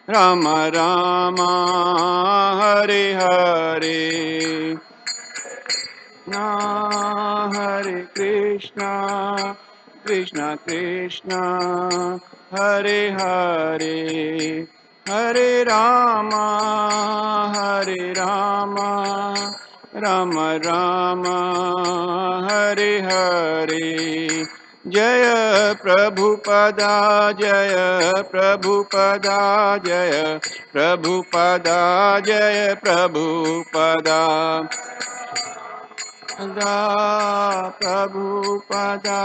Rama Rama, Hare Hare, Na Hare Krishna, Krishna Krishna, Hare Hare, Hare Rama, Hare Rama, Rama Rama, Hare Hare. Jaya Prabhupada, Jaya Prabhupada, Jaya Prabhupada, Jaya Prabhupada. Prabhupada,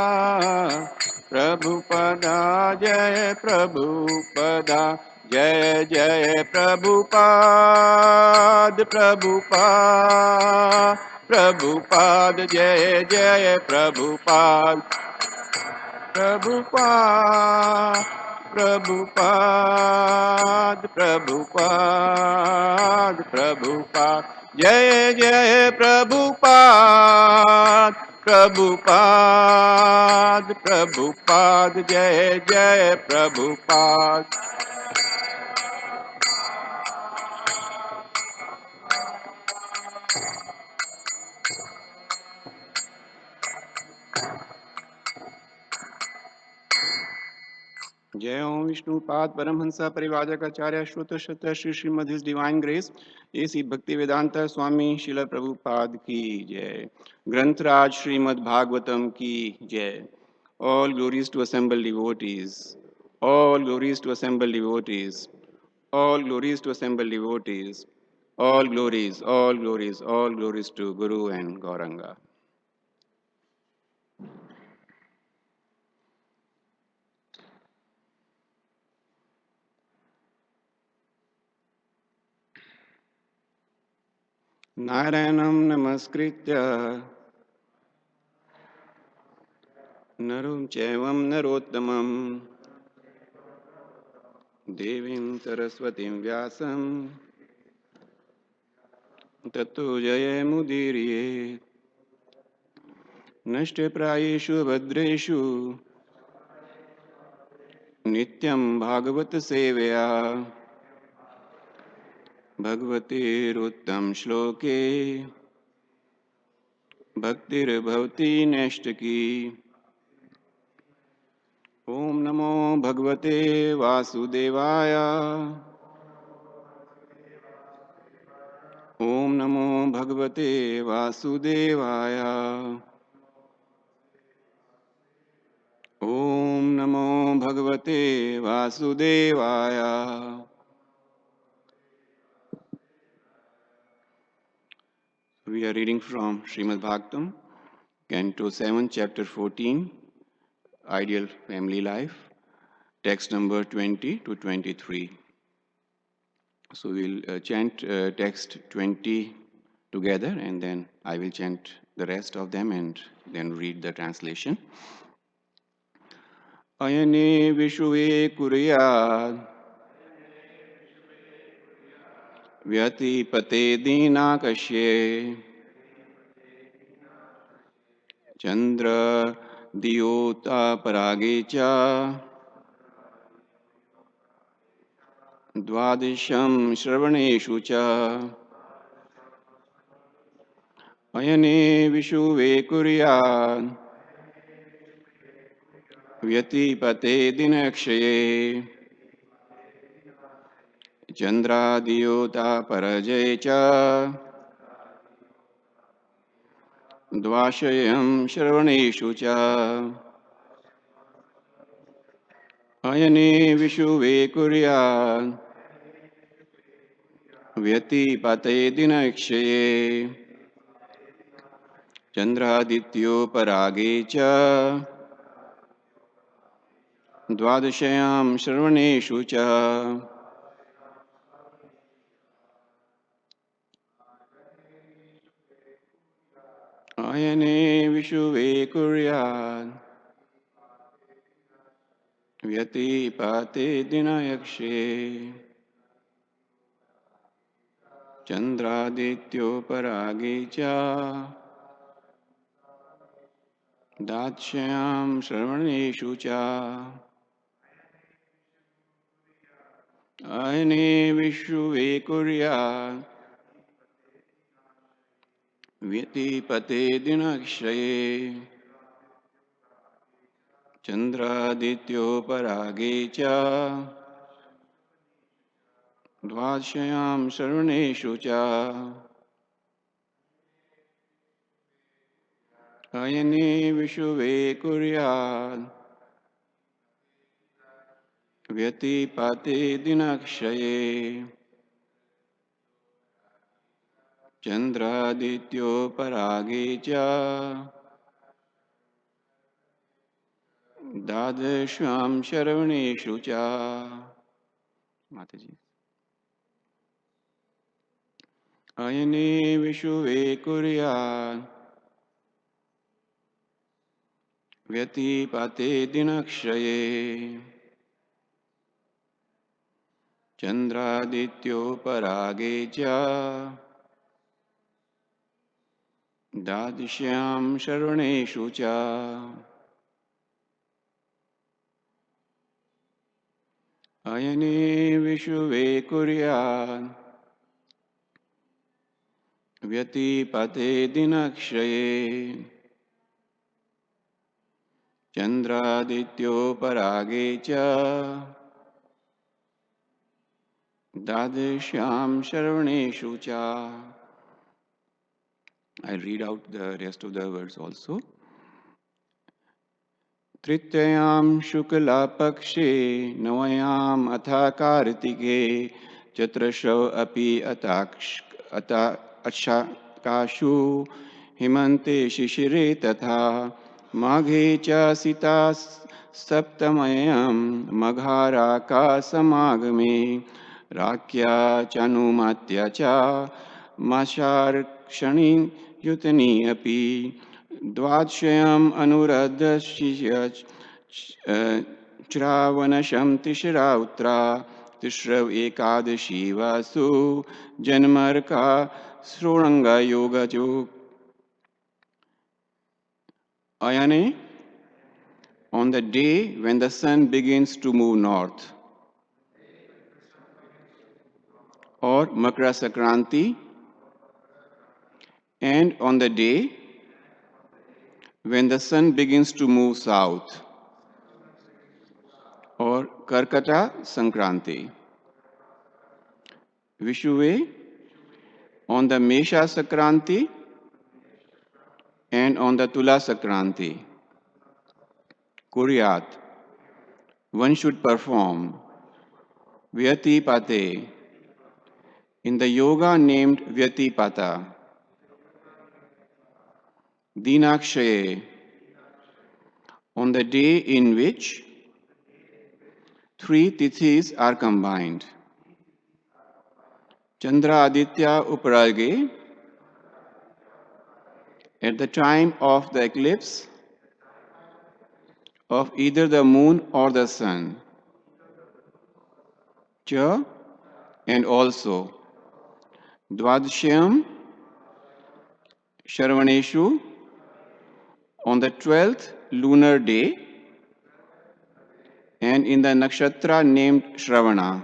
Prabhupada, Jaya Prabhupada, Jaya Jaya Prabhupada, Prabhupada, Prabhupada, Jaya Jaya Prabhupada, Prabhupada, Prabhupada, Prabhupada, Prabhupada, Jai Jai Prabhupada, Prabhupada, Prabhupada, Jai Jai Prabhupada. जय ओम विष्णुपाद परमहंसा परिवाजकाचार्य श्रुत शत Shri Shrimad his divine grace AC Bhakti Vedanta स्वामी शिला प्रभुपाद की जय। ग्रंथराज श्रीमद् भागवतम की जय। All glories to assemble devotees. All glories to assemble devotees. All glories to assemble devotees. All glories, all glories, all glories to Guru and Gauranga. Narayanam namaskritya narum chaivam narottamam devim saraswatim vyasam ततो जयमुदीरये। नष्टप्रायेषु भद्रेषु नित्यं भागवत सेवया भगवतेरुत्तम श्लोके भक्तिर्भवति नैष्टिकी। ओम नमो भगवते वासुदेवाय। ओम नमो भगवते वासुदेवाय। ओम नमो भगवते वासुदेवाय। We are reading from Srimad Bhagavatam, Canto 7, Chapter 14, Ideal Family Life, text number 20 to 23. So we'll chant text 20 together, and then I will chant the rest of them and then read the translation. Ayane Vishuve Kuriyad Vyati Pate Dinakashye Chandra Diyota Paragecha Dvadisham Shravaneshu Cha Ayane Vishuve Kuriyad Vyatipate Dinakshaye Chandradiyota Parajecha Dvashayam Shravaneshu Cha Ayane Vishuve Kuryat Vyatipate Dinakshaye Chandradityo Paragecha Dvadashayam Shravaneshu Cha Ayane Vishuve Kuryat Vyatipate Dinayakshe Chandradityo Paragecha Datshayam Shravaneshu Cha Ayane Vishuve Kurya Vyatipate Dinakshaye Chandradityo Parage Cha Dvashayam Sarvaneshu Cha Ayane Vishuve Kurya Vyatipate Dinakshaye Chandradityo Parage Cha Dadasham Sarvaneshu Cha Mataji. Ayane Vishuve Kurya Vyatipate Dinakshaye Chandradityo Parage Cha Dadashyam Sarvaneshu Cha Ayane Vishuve Kurya Vyatipate Dinakshaye Chandradityo Parage Cha Dadashyam Sarvaneshu Cha. I read out the rest of the words also. Trityayam Shukla Pakshe Navayam Atha Kartike Chatrashav Api Achakashu Himante Shishire Tatha Maghe Cha Sita Saptamayam Maghara Ka Samagame Rakya Chanumatya Cha Mashar Kshanin Yutani Api Dvadshayam Anuradhashya Chravanasham Tishrautra Tishrav Ekadashi Vasu Janmarka Sruranga Yoga Jog Ayane, on the day when the sun begins to move north, or Makra Sankranti, and on the day when the sun begins to move south, or Karkata Sankranti. Vishuve, on the Mesha Sankranti and on the Tula Sankranti. Kuryat, one should perform Vyatipate in the yoga named Vyatipata. Dinakshaye, on the day in which three tithis are combined. Chandra Aditya Uparage, at the time of the eclipse of either the moon or the sun. Cha, and also Dvadashyam Sharvaneshu, on the 12th lunar day and in the nakshatra named Shravana.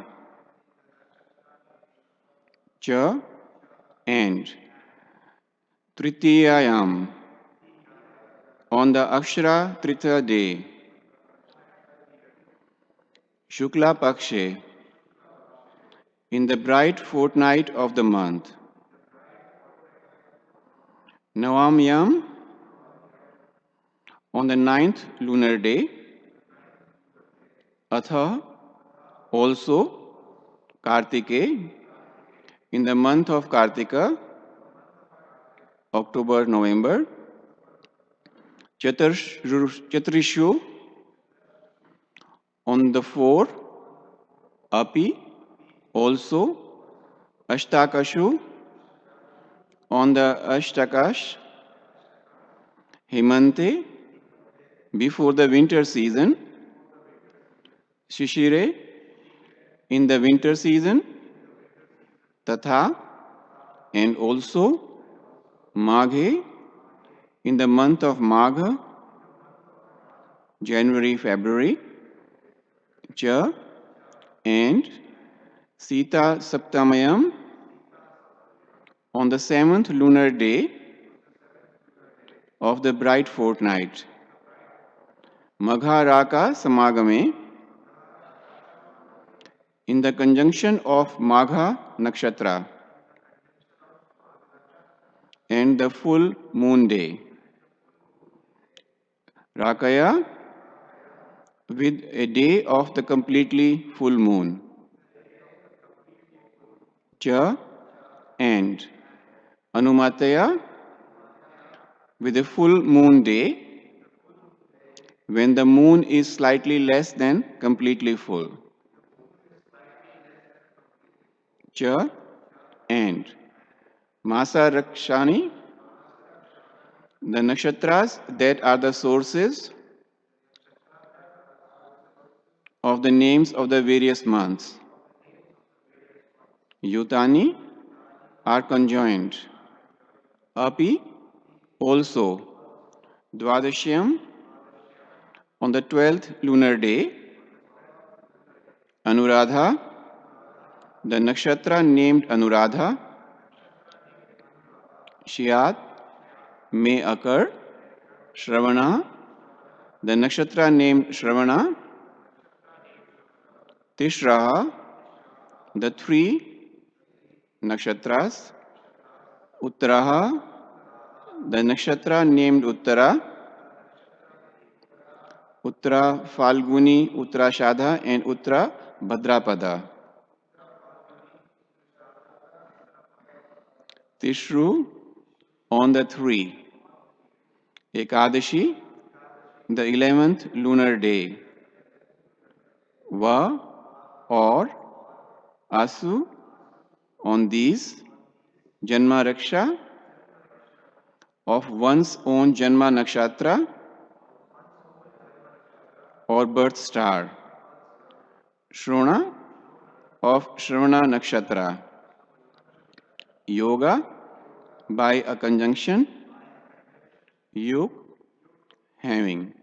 Cha, and Tritiyayam, on the Akshara Tritiya day. Shukla Pakshe, in the bright fortnight of the month. Navamyam, on the 9th lunar day. Atha, also Kartike, in the month of Kartika, October, November. Chatrishu, on the 4th. Api, also. Ashtakashu, on the Ashtakash. Himante, before the winter season. Shishire, in the winter season. Tatha, and also Maghe, in the month of Magha, January, February. Cha, and Sita Saptamayam on the 7th lunar day of the bright fortnight. Magha Raka Samagame in the conjunction of Magha Nakshatra and the full moon day. Rakaya with a day of the completely full moon. Cha and Anumataya with a full moon day when the moon is slightly less than completely full. Cha and Masa Rakshani, the nakshatras that are the sources of the names of the various months. Yutani are conjoined. Api also. Dvadashyam on the 12th lunar day. Anuradha, the nakshatra named Anuradha. Shyat may occur. Shravana, the nakshatra named Shravana. Tishraha, the three nakshatras. Uttaraha, the nakshatra named Uttara. Uttara Falguni, Uttara Shadha, and Uttara Bhadrapada. Tishru on the 3. Ekadashi, the 11th lunar day. Va or Asu on these. Janma Raksha of one's own Janma Nakshatra or birth star. Shrona of Shravana Nakshatra. Yoga by a conjunction. Yug, having.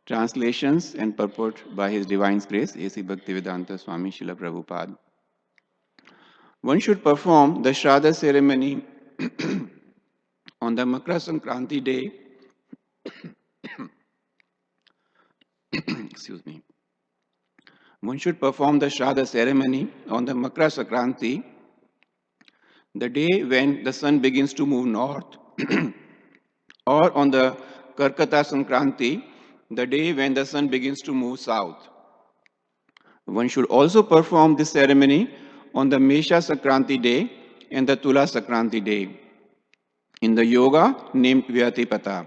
Translations and purport by His Divine Grace, A.C. Bhaktivedanta Swami Srila Prabhupada. One should perform the Shraddha ceremony on the Makara Sankranti day. Excuse me. One should perform the Shraddha ceremony on the Makara Sankranti, the day when the sun begins to move north, or on the Karkata Sankranti, the day when the sun begins to move south. One should also perform this ceremony on the Mesha Sankranti day and the Tula Sankranti day, in the yoga named Vyatipata.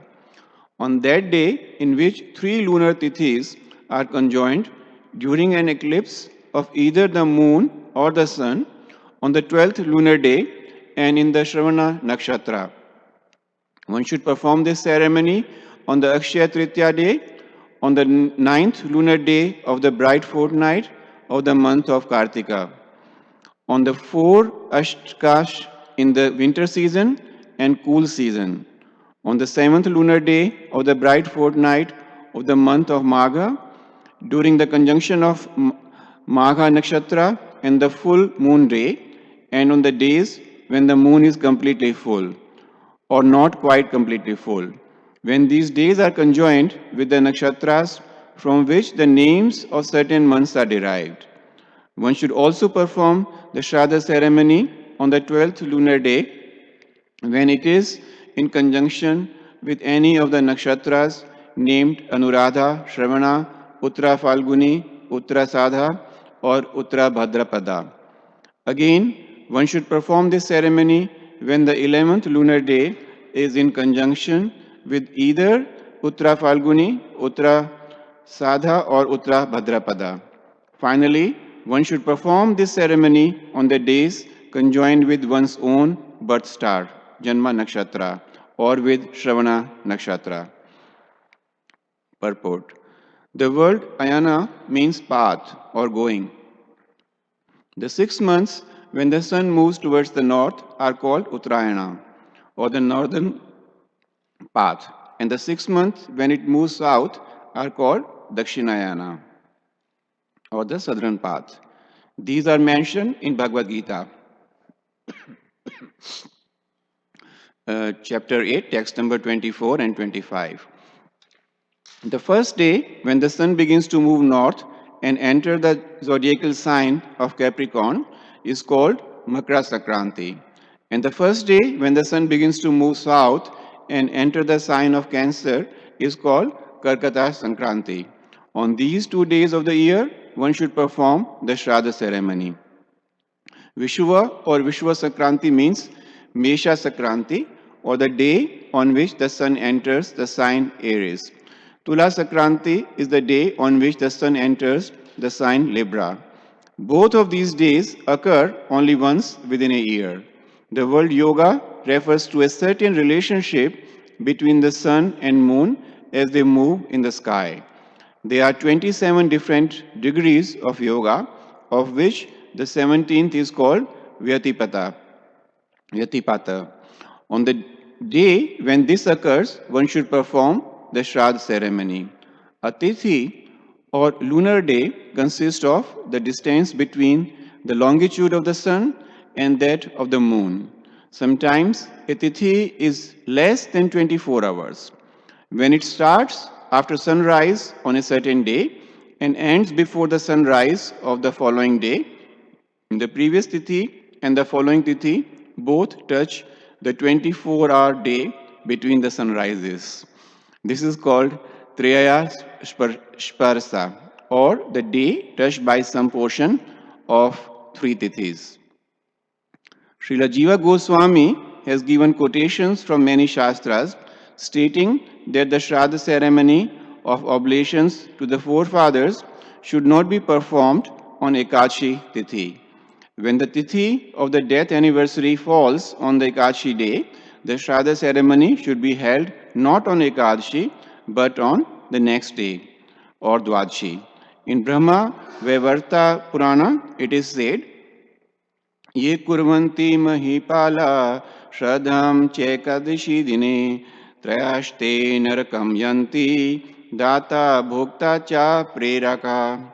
On that day, in which 3 lunar tithis are conjoined during an eclipse of either the moon or the sun, on the 12th lunar day and in the Shravana Nakshatra. One should perform this ceremony on the Akshaya Tritiya day, on the 9th lunar day of the bright fortnight of the month of Kartika, on the 4 Ashtkash in the winter season and cool season, on the 7th lunar day of the bright fortnight of the month of Magha, during the conjunction of Magha Nakshatra and the full moon day, and on the days when the moon is completely full, or not quite completely full, when these days are conjoined with the nakshatras from which the names of certain months are derived. One should also perform the Shraddha ceremony on the 12th lunar day, when it is in conjunction with any of the nakshatras named Anuradha, Shravana, Uttara Falguni, Uttara Sadha, or Uttara Bhadrapada. Again, one should perform this ceremony when the 11th lunar day is in conjunction with either Uttara Falguni, Uttara Sadha, or Uttara Bhadrapada. Finally, one should perform this ceremony on the days conjoined with one's own birth star, Janma Nakshatra, or with Shravana Nakshatra. Purport. The word Ayana means path or going. The 6 months when the sun moves towards the north are called Uttarayana, or the northern path, and the 6 months when it moves south are called Dakshinayana, or the southern path. These are mentioned in Bhagavad Gita, chapter 8, text number 24 and 25. The first day, when the sun begins to move north and enter the zodiacal sign of Capricorn, is called Makara Sankranti. And the first day, when the sun begins to move south and enter the sign of Cancer, is called Karkata Sankranti. On these 2 days of the year, one should perform the Shraddha ceremony. Vishwa or Vishwa Sankranti means Mesha Sankranti, or the day on which the sun enters the sign Aries. Tula Sankranti is the day on which the sun enters the sign Libra. Both of these days occur only once within a year. The word yoga refers to a certain relationship between the sun and moon as they move in the sky. There are 27 different degrees of yoga, of which the 17th is called Vyatipata. On the day when this occurs, one should perform the Shraddha ceremony. A Tithi or lunar day consists of the distance between the longitude of the sun and that of the moon. Sometimes a Tithi is less than 24 hours. When it starts after sunrise on a certain day and ends before the sunrise of the following day, the previous Tithi and the following Tithi both touch the 24-hour day between the sunrises. This is called Triyaya Sparsa, or the day touched by some portion of 3 Tithis. Srila Jiva Goswami has given quotations from many Shastras stating that the Shraddha ceremony of oblations to the forefathers should not be performed on Ekadashi Tithi. When the Tithi of the death anniversary falls on the Ekadashi day, the Shraddha ceremony should be held not on Ekadashi but on the next day, or Dwadashi. In Brahma Vaivarta Purana, it is said, ये कुर्वन्ति महीपाला श्रद्धं चैकादशी दिने त्रयास्ते नरकं यन्ति दाता भोक्ता च प्रेरका.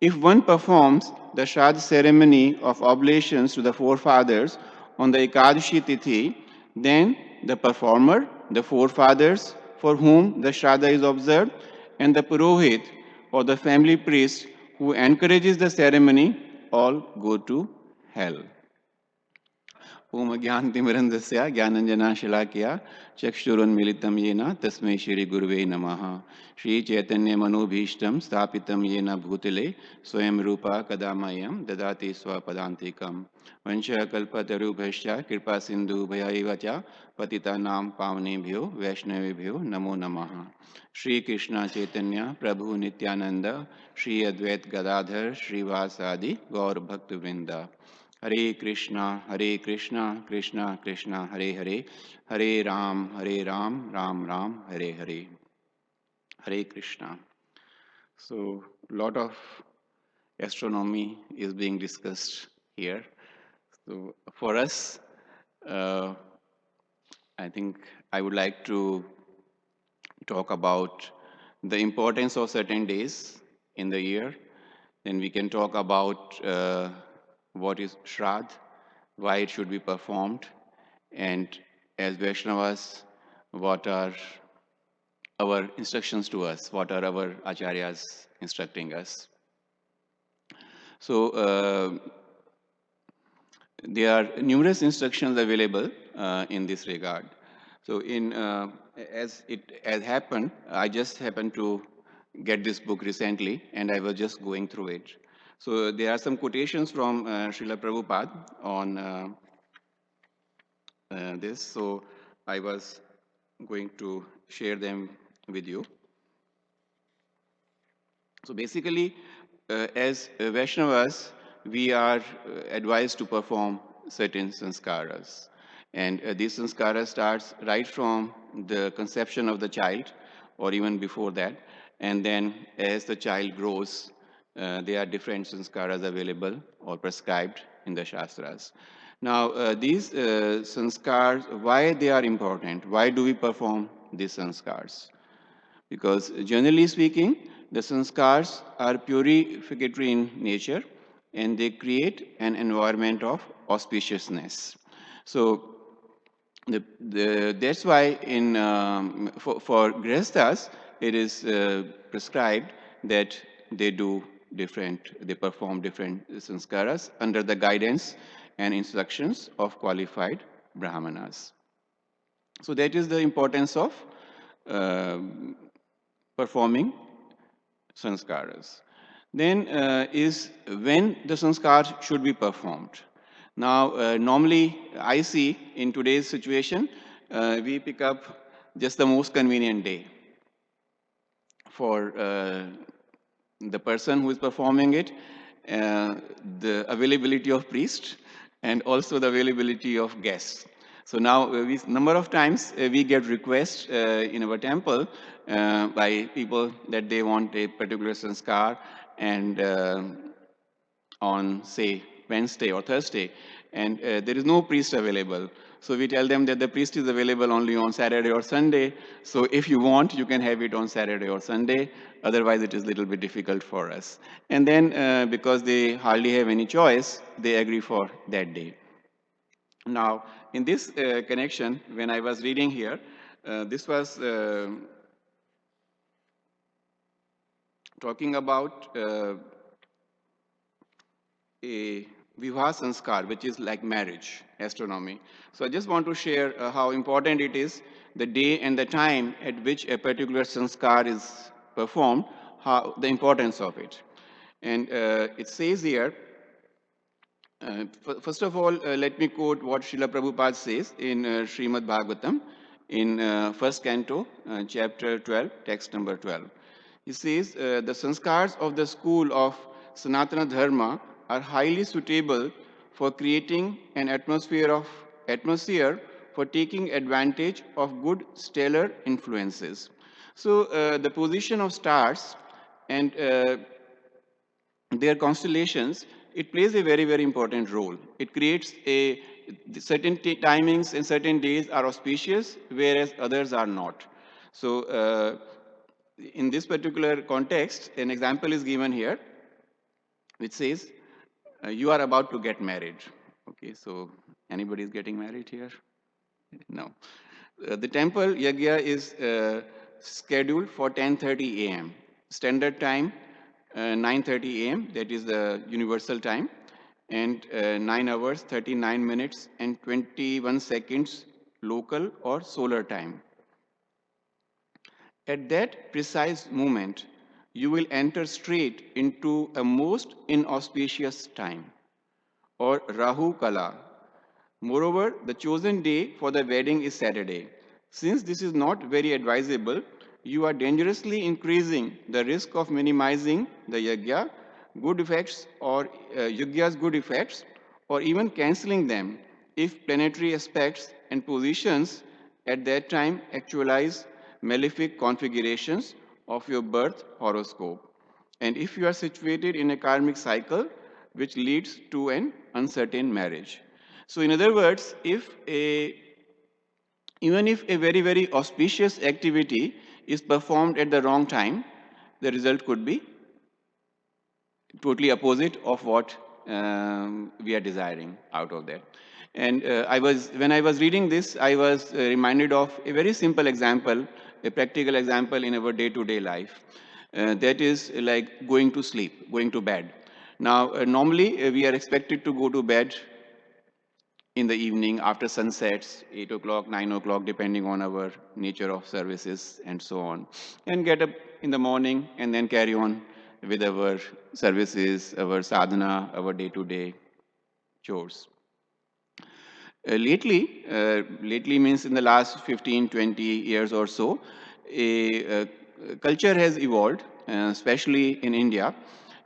If one performs the Shraddha ceremony of oblations to the forefathers on the Ekadashi Tithi, then the performer, the forefathers for whom the Shraddha is observed, and the Purohit or the family priest who encourages the ceremony all go to hell. ओम ज्ञानतिमिरन्दस्य ज्ञानञ्जनाशलाकया चक्षुरुन्मीलितं येन तस्मै श्रीगुरुवे नमः. श्रीचैतन्यमनोभीष्टं स्थापितं येन भूतले स्वयं रूपा कदा मह्यं ददाति स्वपदान्तिकं. वंशकल्पतरुभ्यश्च कृपासिन्धुभ्यैव च पतितानां पावनेभ्यो वैष्णवेभ्यो नमो नमः. श्रीकृष्ण चैतन्य प्रभु नित्यानंद श्री अद्वैत गदाधर श्रीवासादि गौर भक्तवृंद. Hare Krishna, Krishna Krishna, Hare Hare, Hare Ram, Ram Ram, Hare Hare. Hare Krishna. So, a lot of astronomy is being discussed here. So, for us, I think I would like to talk about the importance of certain days in the year. Then we can talk about what is Shraddha, why it should be performed, and as Vaishnavas, what are our instructions to us, what are our acharyas instructing us. So there are numerous instructions available in this regard. So as it has happened, I just happened to get this book recently, and I was just going through it. So there are some quotations from Srila Prabhupada on this. So I was going to share them with you. So basically, as Vaishnavas, we are advised to perform certain sanskaras. And these sanskaras starts right from the conception of the child, or even before that. And then as the child grows, there are different sanskaras available or prescribed in the Shastras. Now, these sanskars, why they are important? Why do we perform these sanskars? Because generally speaking, the sanskars are purificatory in nature, and they create an environment of auspiciousness. So that's why for grihasthas it is prescribed that they perform different sanskaras under the guidance and instructions of qualified brahmanas. So that is the importance of uh, performing sanskaras. Then is when the sanskar should be performed. Now, normally I see in today's situation, we pick up just the most convenient day for the person who is performing it, the availability of priest, and also the availability of guests. So now, number of times we get requests in our temple by people that they want a particular sanskar, and on, say, Wednesday or Thursday, and there is no priest available. So we tell them that the priest is available only on Saturday or Sunday. So if you want, you can have it on Saturday or Sunday. Otherwise, it is a little bit difficult for us. And then, because they hardly have any choice, they agree for that day. Now, in this connection, when I was reading here, this was talking about a Vivah Sanskar, which is like marriage, astronomy. So I just want to share how important it is, the day and the time at which a particular Sanskar is performed, how the importance of it. And it says here, first of all, let me quote what Srila Prabhupada says in Srimad Bhagavatam in first canto, chapter 12, text number 12. He says, the sanskars of the school of Sanatana Dharma are highly suitable for creating an atmosphere for taking advantage of good stellar influences. So the position of stars and their constellations, it plays a very, very important role. It creates a certain timings and certain days are auspicious, whereas others are not. So in this particular context, an example is given here, which says, you are about to get married. Okay, so anybody is getting married here? No. The temple yagya is scheduled for 10:30 a.m. Standard time, 9:30 a.m. That is the universal time, and 9 hours, 39 minutes, and 21 seconds local or solar time. At that precise moment, you will enter straight into a most inauspicious time, or Rahu Kala. Moreover, the chosen day for the wedding is Saturday. Since this is not very advisable, you are dangerously increasing the risk of minimizing the yagya good effects or yagya's good effects, or even cancelling them if planetary aspects and positions at that time actualize malefic configurations of your birth horoscope, and if you are situated in a karmic cycle which leads to an uncertain marriage. So in other words, even if a very, very auspicious activity is performed at the wrong time, the result could be totally opposite of what we are desiring out of that. And when I was reading this, I was reminded of a very simple example, a practical example in our day-to-day life. That is like going to sleep, going to bed. Now, normally we are expected to go to bed in the evening after sunsets, 8 o'clock, 9 o'clock, depending on our nature of services and so on, and get up in the morning and then carry on with our services, our sadhana, our day-to-day chores. Lately means in the last 15, 20 years or so, a culture has evolved, especially in India,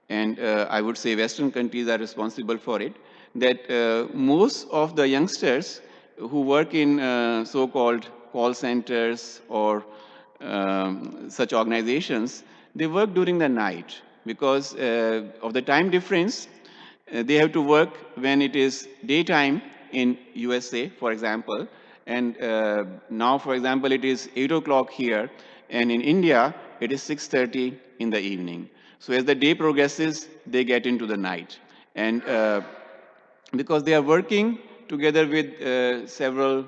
and I would say Western countries are responsible for it, that most of the youngsters who work in so-called call centers or such organizations, they work during the night because of the time difference. They have to work when it is daytime in USA, for example, and now, for example, it is 8 o'clock here, and in India, it is 6:30 in the evening. So as the day progresses, they get into the night. And because they are working together with several,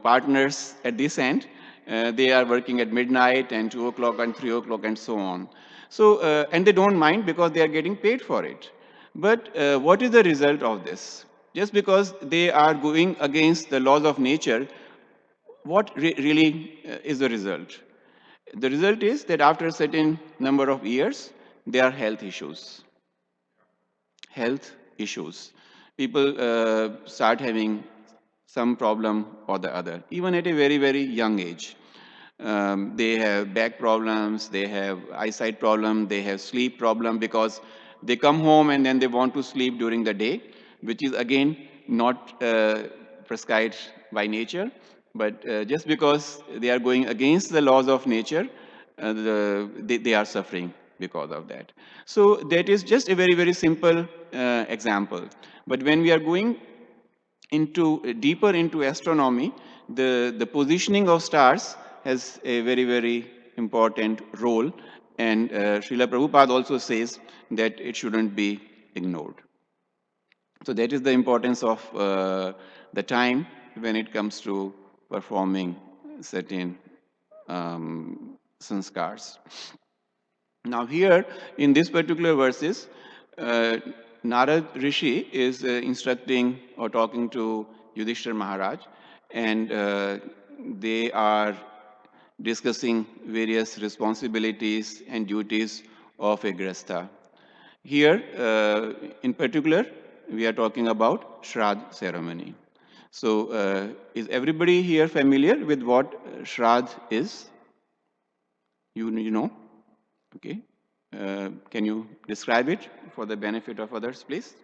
partners at this end, they are working at midnight and 2 o'clock and 3 o'clock and so on. So, and they don't mind because they are getting paid for it. But what is the result of this? Just because they are going against the laws of nature, what really is the result? The result is that after a certain number of years, there are health issues. Health issues. People start having some problem or the other, even at a very, very young age. They have back problems, they have eyesight problem, they have sleep problem because they come home and then they want to sleep during the day, which is again not prescribed by nature, but just because they are going against the laws of nature, they are suffering because of that. So that is just a very, very simple example. But when we are going deeper into astronomy, the positioning of stars has a very, very important role. And Srila Prabhupada also says that it shouldn't be ignored. So that is the importance of the time when it comes to performing certain sanskars. Now here, in this particular verses, Narad Rishi is instructing or talking to Yudhishthir Maharaj, and they are discussing various responsibilities and duties of a grasta. Here, in particular, we are talking about Shraddh ceremony. So, is everybody here familiar with what Shraddh is? You know? Okay. Can you describe it for the benefit of others, please?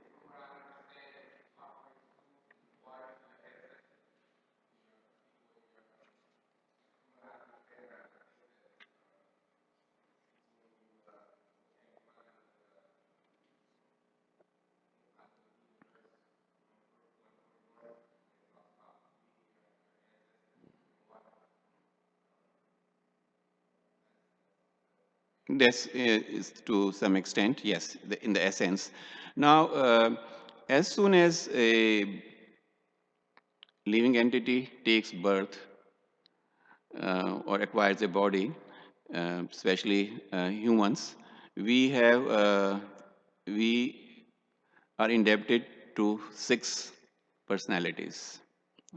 This is to some extent, yes, in the essence. Now, as soon as a living entity takes birth or acquires a body, especially humans, we have we are indebted to 6 personalities.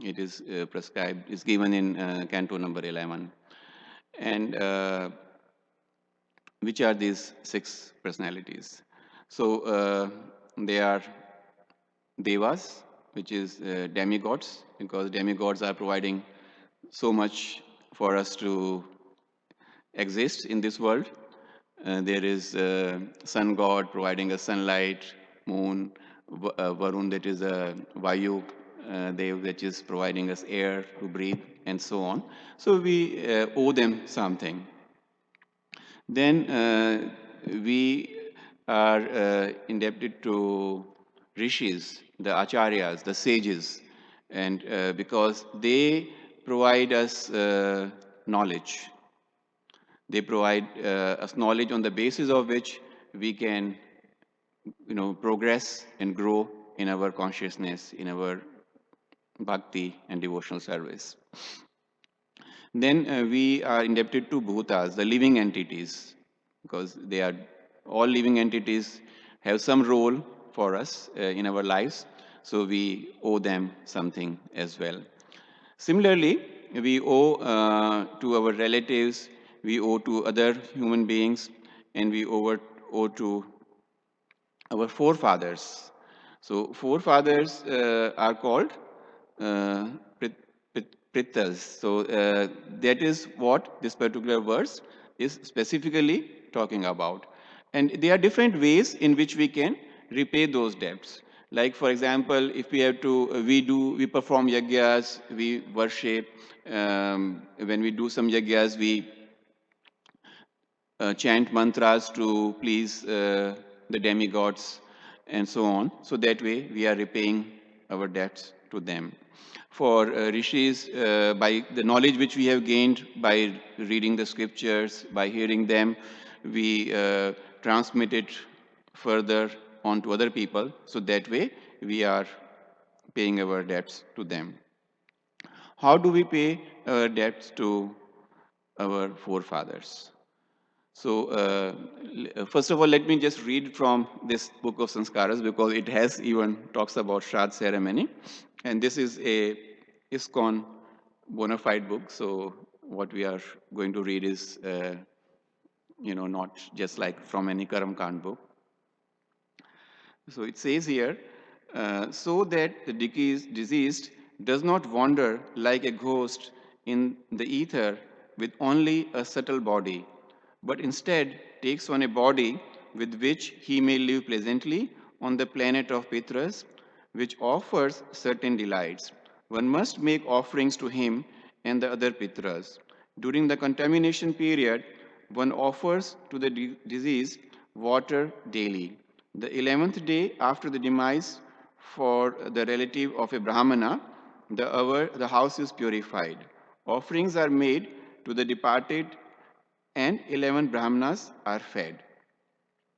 It is prescribed, is given in Canto number 11. And which are these 6 personalities? So they are devas, which is demigods, because demigods are providing so much for us to exist in this world. There is sun god providing us sunlight, moon, Varun, that is a Vayu, Dev, that is providing us air to breathe, and so on. So we owe them something. Then we are indebted to rishis, the acharyas, the sages, and because they provide us knowledge. They provide us knowledge on the basis of which we can, progress and grow in our consciousness, in our bhakti and devotional service. Then we are indebted to bhutas, the living entities, because they are all living entities have some role for us in our lives, so we owe them something as well. Similarly, we owe to our relatives, we owe to other human beings, and we owe to our forefathers. So forefathers are called uh, Pritas. So that is what this particular verse is specifically talking about. And there are different ways in which we can repay those debts. Like for example, if we have to, we perform yagyas, we worship. When we do some yagyas, we chant mantras to please the demigods and so on. So that way we are repaying our debts to them. For rishis, by the knowledge which we have gained by reading the scriptures, by hearing them, we transmit it further onto other people. So that way we are paying our debts to them. How do we pay our debts to our forefathers? So, first of all, let me just read from this book of Sanskaras, because it has even talks about Shraddh ceremony. And this is a ISKCON bona fide book. So, what we are going to read is, not just like from any Karam Kand book. So it says here, so that the deceased does not wander like a ghost in the ether with only a subtle body, but instead takes on a body with which he may live pleasantly on the planet of Pitras, which offers certain delights. One must make offerings to him and the other Pitras. During the contamination period, one offers to the deceased water daily. The 11th day after the demise, for the relative of a Brahmana, the house is purified. Offerings are made to the departed, and 11 Brahmanas are fed.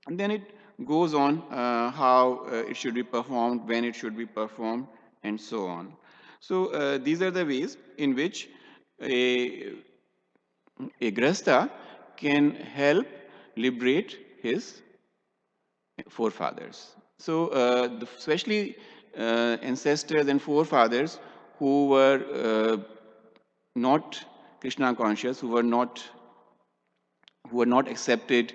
And then it goes on how it should be performed, when it should be performed, and so on. So these are the ways in which a grasta can help liberate his forefathers. So, especially ancestors and forefathers who were not Krishna conscious, who were not accepted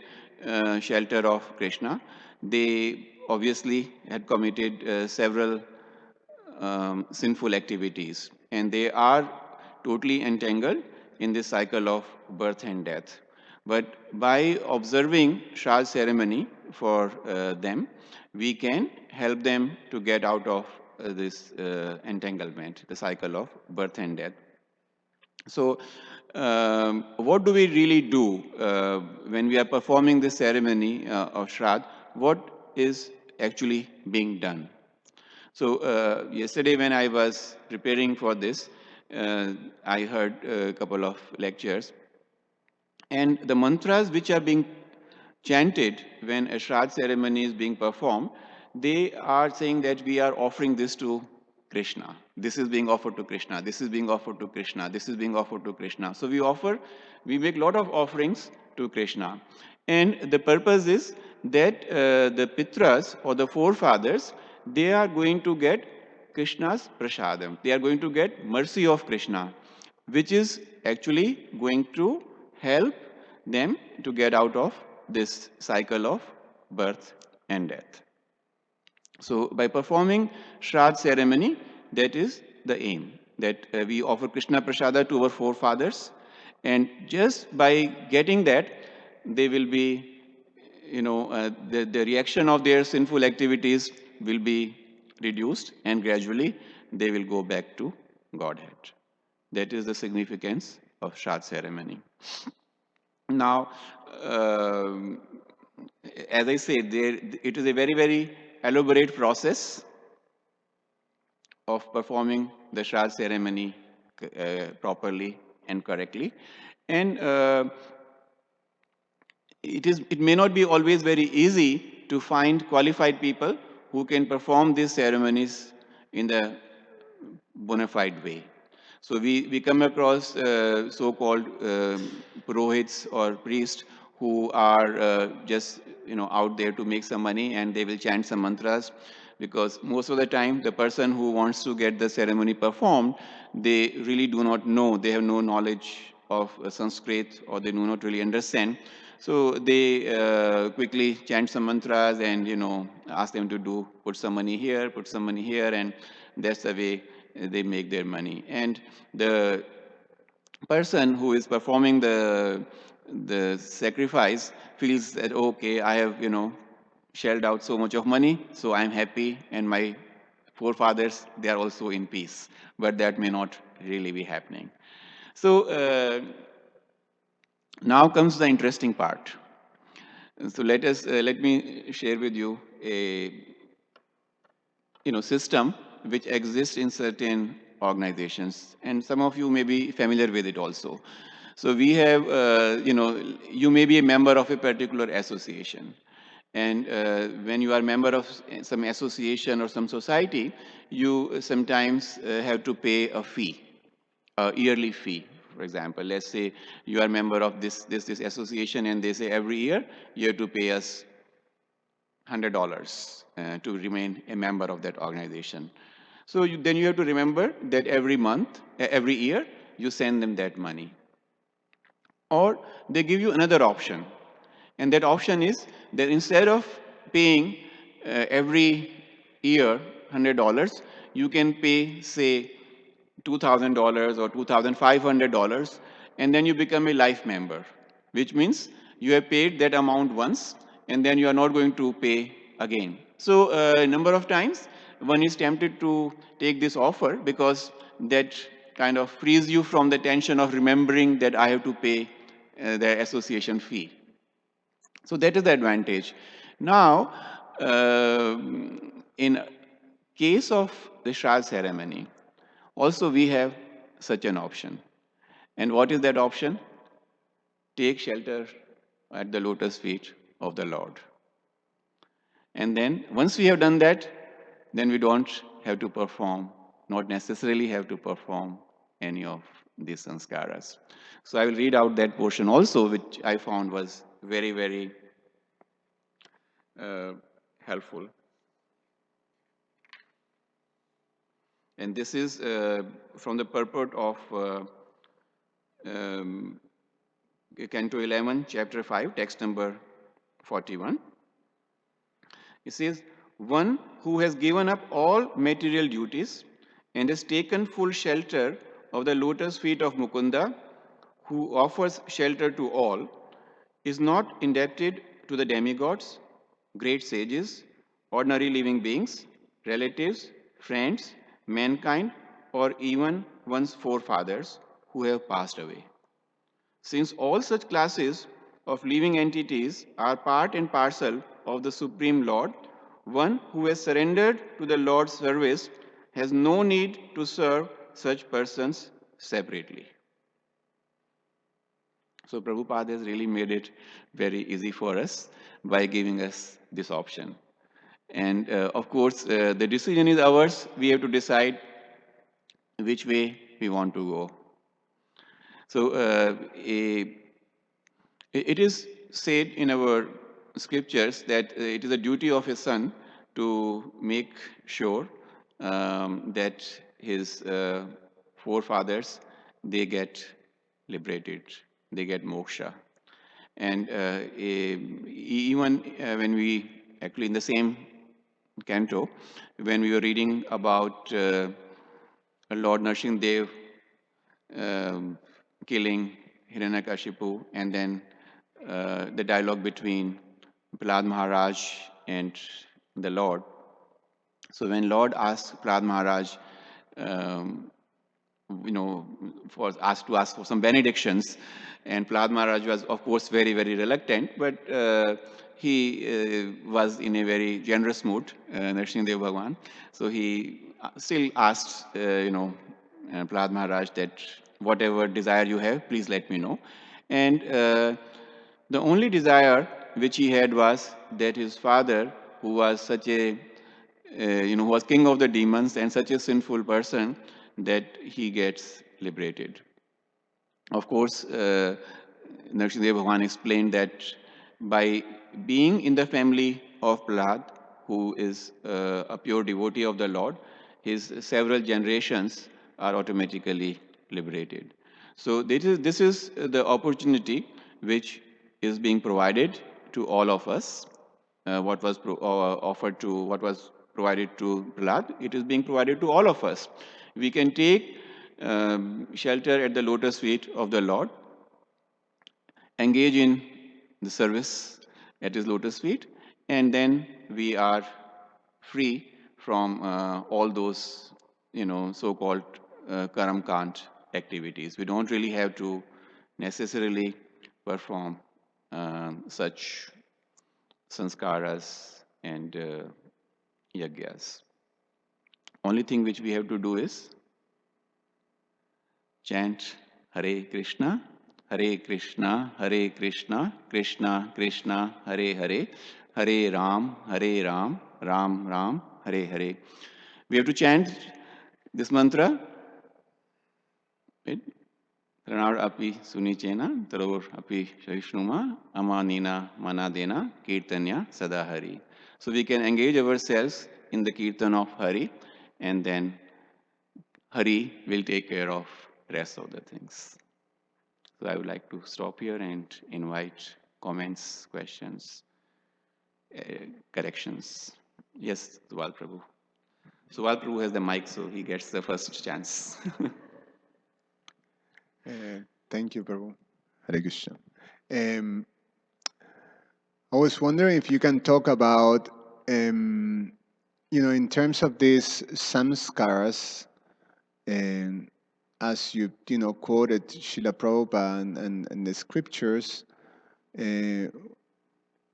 shelter of Krishna, they obviously had committed several sinful activities, and they are totally entangled in this cycle of birth and death. But by observing Shraddh ceremony for them, we can help them to get out of this entanglement, the cycle of birth and death. So, what do we really do when we are performing this ceremony of Shraddh? What is actually being done? So, yesterday when I was preparing for this, I heard a couple of lectures, and the mantras which are being chanted when a Shraddh ceremony is being performed, they are saying that we are offering this to Krishna. This is being offered to Krishna. This is being offered to Krishna. This is being offered to Krishna. So we make a lot of offerings to Krishna. And the purpose is that the Pitras or the forefathers, they are going to get Krishna's prasadam. They are going to get mercy of Krishna, which is actually going to help them to get out of this cycle of birth and death. So by performing Shraddh ceremony, that is the aim, that we offer Krishna Prasada to our forefathers, and just by getting that, they will be, the reaction of their sinful activities will be reduced, and gradually they will go back to Godhead. That is the significance of Shraddh ceremony. Now, as I said, it is a very, very elaborate process of performing the Shraddh ceremony properly and correctly. And it may not be always very easy to find qualified people who can perform these ceremonies in the bona fide way. So we come across so-called purohits or priests who are just out there to make some money, and they will chant some mantras, because most of the time the person who wants to get the ceremony performed, they really do not know, they have no knowledge of Sanskrit, or they do not really understand. So they quickly chant some mantras and ask them to put some money here, put some money here, and that's the way they make their money. And the person who is performing the sacrifice feels that, okay, I have shelled out so much of money, so I'm happy, and my forefathers, they are also in peace. But that may not really be happening. So now comes the interesting part. So let me share with you a system which exists in certain organizations, and some of you may be familiar with it also. So we have, you may be a member of a particular association, And when you are a member of some association or some society, you sometimes have to pay a fee, a yearly fee. For example, let's say you are a member of this association, and they say every year you have to pay us $100 to remain a member of that organization. So then you have to remember that every month, every year, you send them that money. Or they give you another option. And that option is that instead of paying every year $100, you can pay, say, $2,000 or $2,500, and then you become a life member, which means you have paid that amount once, and then you are not going to pay again. So a number of times one is tempted to take this offer because that kind of frees you from the tension of remembering that I have to pay the association fee. So that is the advantage. Now, in case of the Shraddh ceremony, also we have such an option. And what is that option? Take shelter at the lotus feet of the Lord. And then once we have done that, then we don't have to perform, not necessarily have to perform any of these sanskaras. So I will read out that portion also, which I found was very, very helpful. And this is from the purport of Canto 11, Chapter 5, text number 41. It says, one who has given up all material duties and has taken full shelter of the lotus feet of Mukunda, who offers shelter to all, is not indebted to the demigods, great sages, ordinary living beings, relatives, friends, mankind, or even one's forefathers who have passed away. Since all such classes of living entities are part and parcel of the Supreme Lord, one who has surrendered to the Lord's service has no need to serve such persons separately. So Prabhupada has really made it very easy for us by giving us this option. And of course, the decision is ours. We have to decide which way we want to go. So it is said in our scriptures that it is a duty of a son to make sure that his forefathers, they get liberated, they get moksha. And even when we, actually in the same canto, when we were reading about Lord Nrsimhadev killing Hiranyakashipu, and then the dialogue between Prahlad Maharaj and the Lord. So when Lord asked Prahlad Maharaj, asked to ask for some benedictions, and Prahlad Maharaj was, of course, very, very reluctant, but he was in a very generous mood, Nrsimhadev Bhagwan. So he still asked, Prahlad Maharaj that whatever desire you have, please let me know. And the only desire which he had was that his father, who was such a, who was king of the demons and such a sinful person, that he gets liberated. Of course, Nrsimhadev Bhagwan explained that by being in the family of Prahlad, who is a pure devotee of the Lord, his several generations are automatically liberated. So this is the opportunity which is being provided to all of us. What was provided to Prahlad, it is being provided to all of us. We can take shelter at the lotus feet of the Lord, engage in the service at his lotus feet, and then we are free from all those, so-called karam kant activities. We don't really have to necessarily perform such sanskaras and yagyas. Only thing which we have to do is chant Hare Krishna, Krishna Krishna, Hare Hare, Hare Ram, Ram Ram, Hare Hare. We have to chant this mantra. Right? Tranar api sunichena, taror api shavishnuma, amanina manadena, kirtanya sadahari. So we can engage ourselves in the kirtan of Hari, and then Hari will take care of rest of the things. So I would like to stop here and invite comments, questions, corrections. Yes, Suval Prabhu. Suval Prabhu has the mic, so he gets the first chance. Thank you, Prabhu. Hare Krishna. I was wondering if you can talk about, in terms of these samskaras, as you quoted Srila Prabhupada and the scriptures, uh,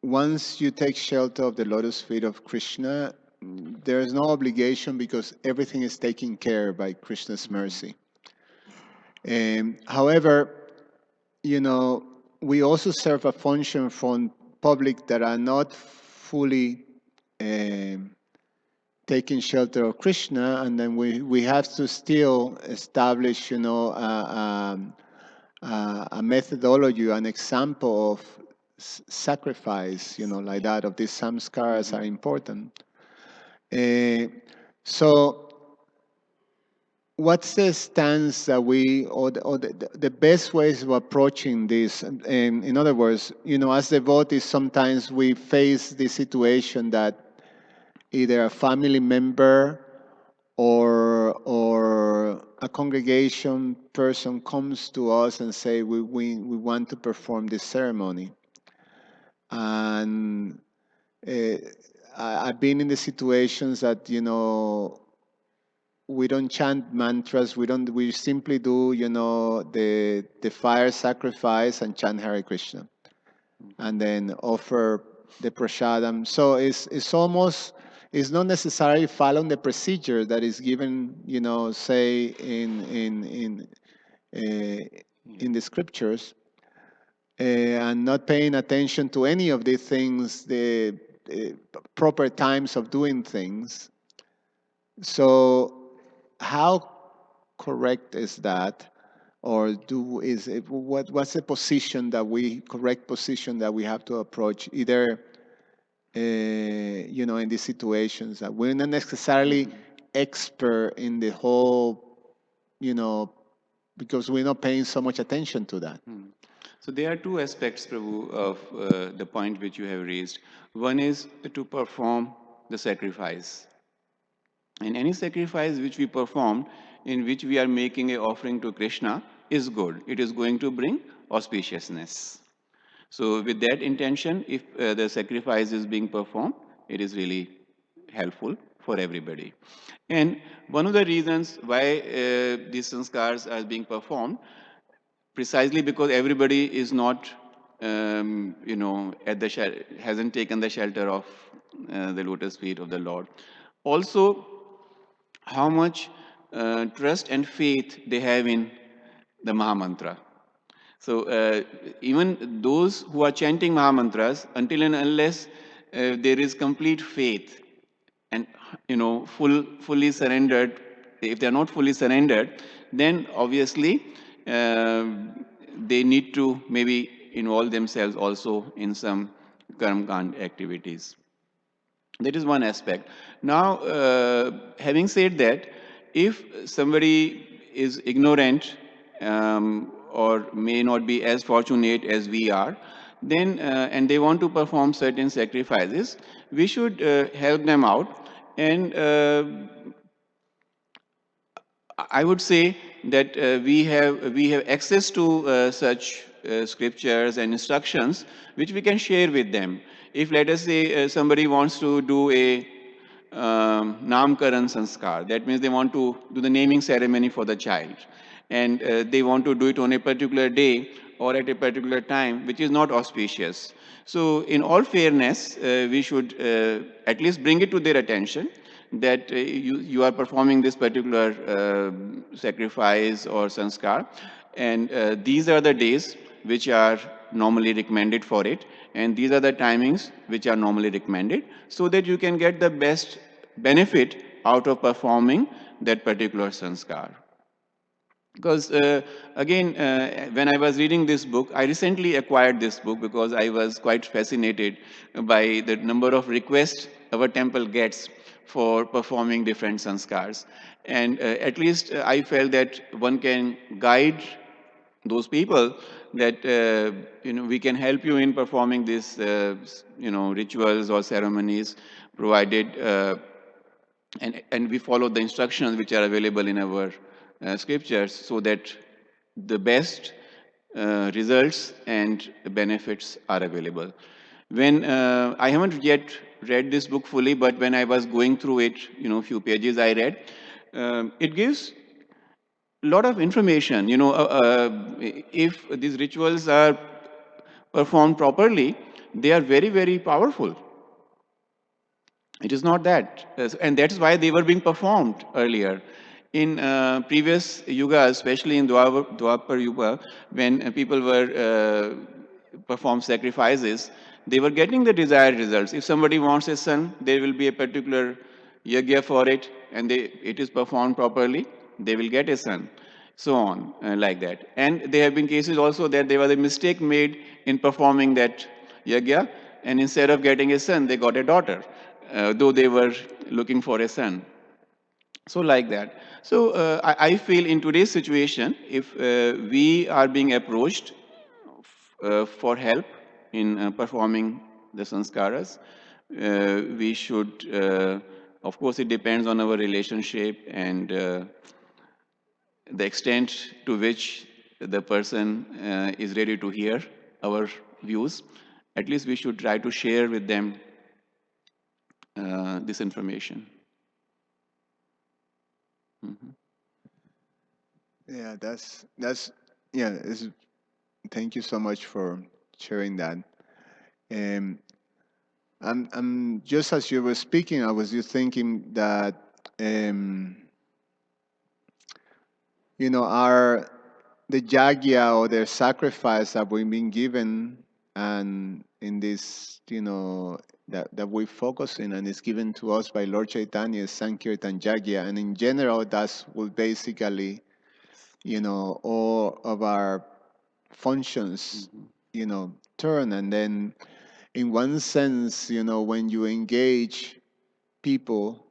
once you take shelter of the lotus feet of Krishna, there is no obligation because everything is taken care by Krishna's mercy. However, we also serve a function from public that are not fully taking shelter of Krishna, and then we have to still establish, a methodology, an example of sacrifice, like that of these samskaras are important. So what's the stance that or the best ways of approaching this? In other words, as devotees, sometimes we face the situation that either a family member or a congregation person comes to us and say we want to perform this ceremony, and I've been in the situations that we don't chant mantras. We simply do the fire sacrifice and chant Hare Krishna, and then offer the prasadam. So it's not necessarily following the procedure that is given, say in the scriptures, and not paying attention to any of these things, the proper times of doing things. So how correct is that? Or what's the correct position that we have to approach, either in these situations that we're not necessarily expert in the whole, because we're not paying so much attention to that. So there are two aspects, Prabhu, of the point which you have raised. One is to perform the sacrifice. And any sacrifice which we perform, in which we are making a offering to Krishna, is good. It is going to bring auspiciousness. So with that intention, if the sacrifice is being performed, it is really helpful for everybody. And one of the reasons why these sanskars are being performed, precisely because everybody is not, at the hasn't taken the shelter of the lotus feet of the Lord. Also, how much trust and faith they have in the Mahamantra. So even those who are chanting Mahamantras, until and unless there is complete faith and fully surrendered, if they are not fully surrendered, then obviously they need to maybe involve themselves also in some karma activities. That is one aspect. Now, having said that, if somebody is ignorant or may not be as fortunate as we are, then and they want to perform certain sacrifices, we should help them out. And I would say that we have access to such scriptures and instructions which we can share with them. If, let us say, somebody wants to do a namkaran sanskar, that means they want to do the naming ceremony for the child, and they want to do it on a particular day or at a particular time, which is not auspicious. So, in all fairness, we should at least bring it to their attention that you are performing this particular sacrifice or sanskar, and these are the days which are normally recommended for it, and these are the timings which are normally recommended, so that you can get the best benefit out of performing that particular sanskar. Because again, when I was reading this book, I recently acquired this book because I was quite fascinated by the number of requests our temple gets for performing different sanskars. And at least I felt that one can guide those people that we can help you in performing these rituals or ceremonies, provided and we follow the instructions which are available in our scriptures, so that the best results and benefits are available. When I haven't yet read this book fully, but when I was going through it, few pages I read, it gives a lot of information. If these rituals are performed properly, they are very, very powerful. It is not that. And that's why they were being performed earlier. In previous yugas, especially in Dwapar Yuga, when people were perform sacrifices, they were getting the desired results. If somebody wants a son, there will be a particular yagya for it, and it is performed properly, they will get a son. So on, like that. And there have been cases also that there was a mistake made in performing that yagya, and instead of getting a son, they got a daughter, though they were looking for a son. So like that. So I feel in today's situation, if we are being approached for help in performing the sanskaras, we should, of course, it depends on our relationship and the extent to which the person is ready to hear our views. At least we should try to share with them this information. Yeah, thank you so much for sharing that. Um, I'm just as you were speaking, I was just thinking that our the yagya or the sacrifice that we've been given, and in this, that we focus in, and is given to us by Lord Chaitanya, is Sankirtan Yagya, and in general, that's what basically, all of our functions, turn. And then, in one sense, when you engage people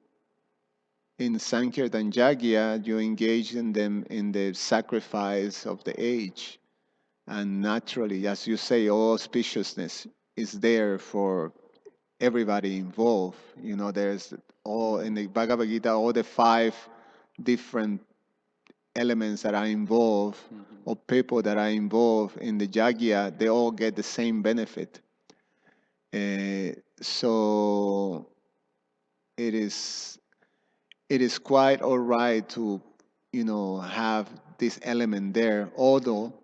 in Sankirtan Yagya, you engage in them in the sacrifice of the age. And naturally, as you say, all auspiciousness is there for everybody involved. There's all in the Bhagavad Gita, all the 5 different elements that are involved, or people that are involved in the Yagya, they all get the same benefit. So it is quite all right to have this element there, although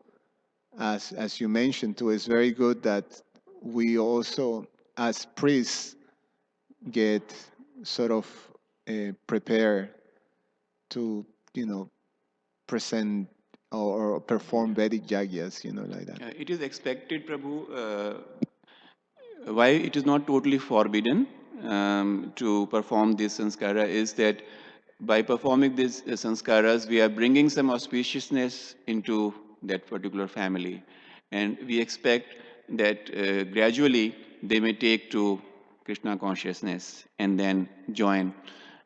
as you mentioned too, it's very good that we also as priests get sort of prepared to present or perform Vedic yagyas, like that. It is expected, Prabhu, why it is not totally forbidden to perform this sanskara is that by performing these sanskaras, we are bringing some auspiciousness into that particular family. And we expect that gradually they may take to Krishna consciousness and then join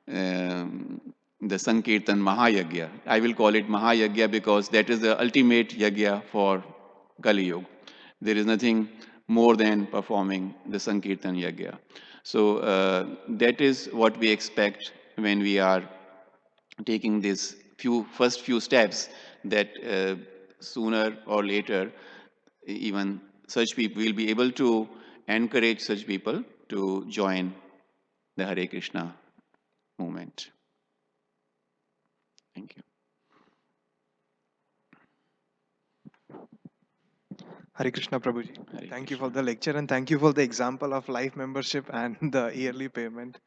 the Sankirtan Mahayagya. I will call it Mahayagya because that is the ultimate yagya for Kali Yuga. There is nothing more than performing the Sankirtan Yagya. So that is what we expect when we are taking these first few steps, that sooner or later, even such people will be able to encourage such people to join the Hare Krishna movement. Thank you. Hare Krishna Prabhuji. Hare Thank you Krishna. for the lecture and thank you for the example of life membership and the yearly payment.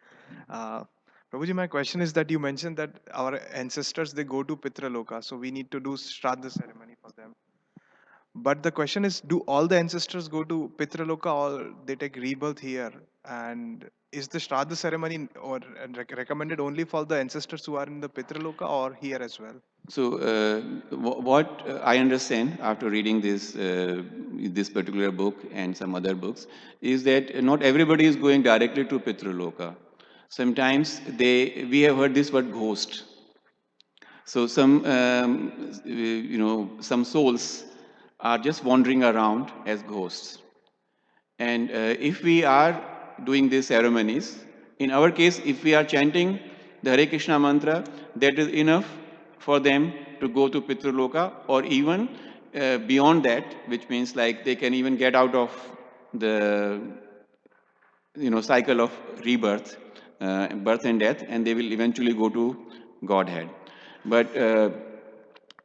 Prabhuji, my question is that you mentioned that our ancestors, they go to Pitraloka, so we need to do Shraddha ceremony for them. But the question is, do all the ancestors go to Pitraloka or they take rebirth here? And is the Shraddha ceremony or recommended only for the ancestors who are in the Pitraloka or here as well? So, what I understand after reading this particular book and some other books is that not everybody is going directly to Pitraloka. Sometimes we have heard this word ghost. So some souls are just wandering around as ghosts. And if we are doing these ceremonies, in our case, if we are chanting the Hare Krishna mantra, that is enough for them to go to Pitraloka, or even beyond that, which means like they can even get out of the cycle of rebirth, birth and death, and they will eventually go to Godhead. But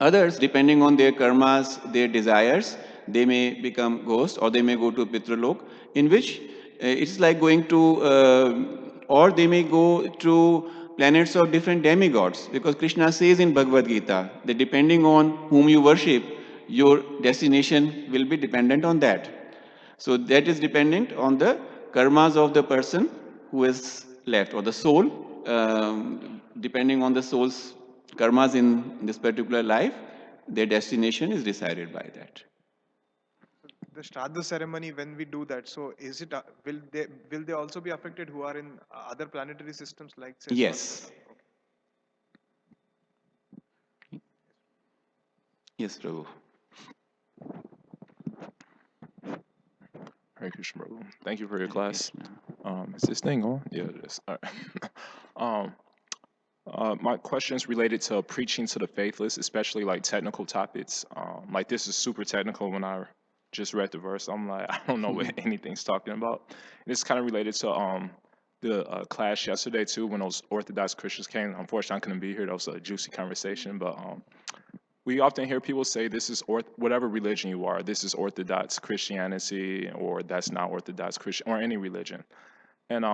others, depending on their karmas, their desires, they may become ghosts or they may go to Pitralok, in which it's like going to, or they may go to planets of different demigods, because Krishna says in Bhagavad Gita that depending on whom you worship, your destination will be dependent on that. So that is dependent on the karmas of the person who is left, or the soul, depending on the soul's karmas in this particular life, their destination is decided by that. The Shraddha ceremony, when we do that, so is it will they also be affected who are in other planetary systems like say Yes. Swarga? Yes, Prabhu. Hare Krishna, Prabhu. Thank you for your Hare class. Krishna. Is this thing on? Yeah, it is. All right. My question is related to preaching to the faithless, especially like technical topics. Like this is super technical. When I just read the verse, I'm like, I don't know what anything's talking about. And it's kind of related to the class yesterday too, when those Orthodox Christians came. Unfortunately, I couldn't be here. That was a juicy conversation, but we often hear people say this is whatever religion you are, this is Orthodox Christianity, or that's not Orthodox Christian, or any religion. And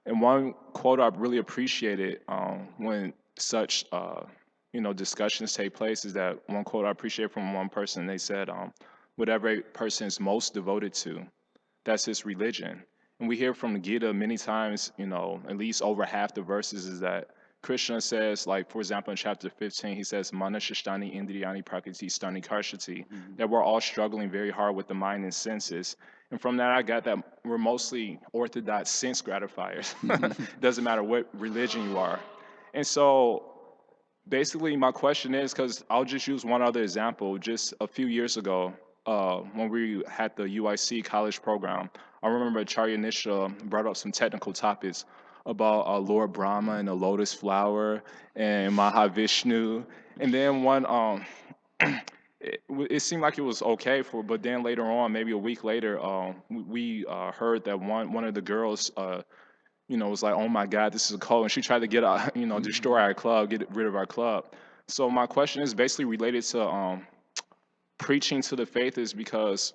one quote I really appreciated when such discussions take place is that one quote I appreciate from one person. They said, "Whatever a person is most devoted to, that's his religion." And we hear from the Gita many times, at least over half the verses is that Krishna says, like, for example, in chapter 15, he says, Manashishtani Indriyani Prakriti Stani Karshati, that we're all struggling very hard with the mind and senses. And from that, I got that we're mostly orthodox sense gratifiers. Doesn't matter what religion you are. And so basically, my question is, because I'll just use one other example. Just a few years ago, when we had the UIC college program, I remember Acharya Nisha brought up some technical topics about Lord Brahma and the lotus flower and Mahavishnu. And then it seemed like it was okay but then later on, maybe a week later, we heard that one of the girls was like, oh my God, this is a cult. And she tried to destroy our club, get rid of our club. So my question is basically related to preaching to the faith is because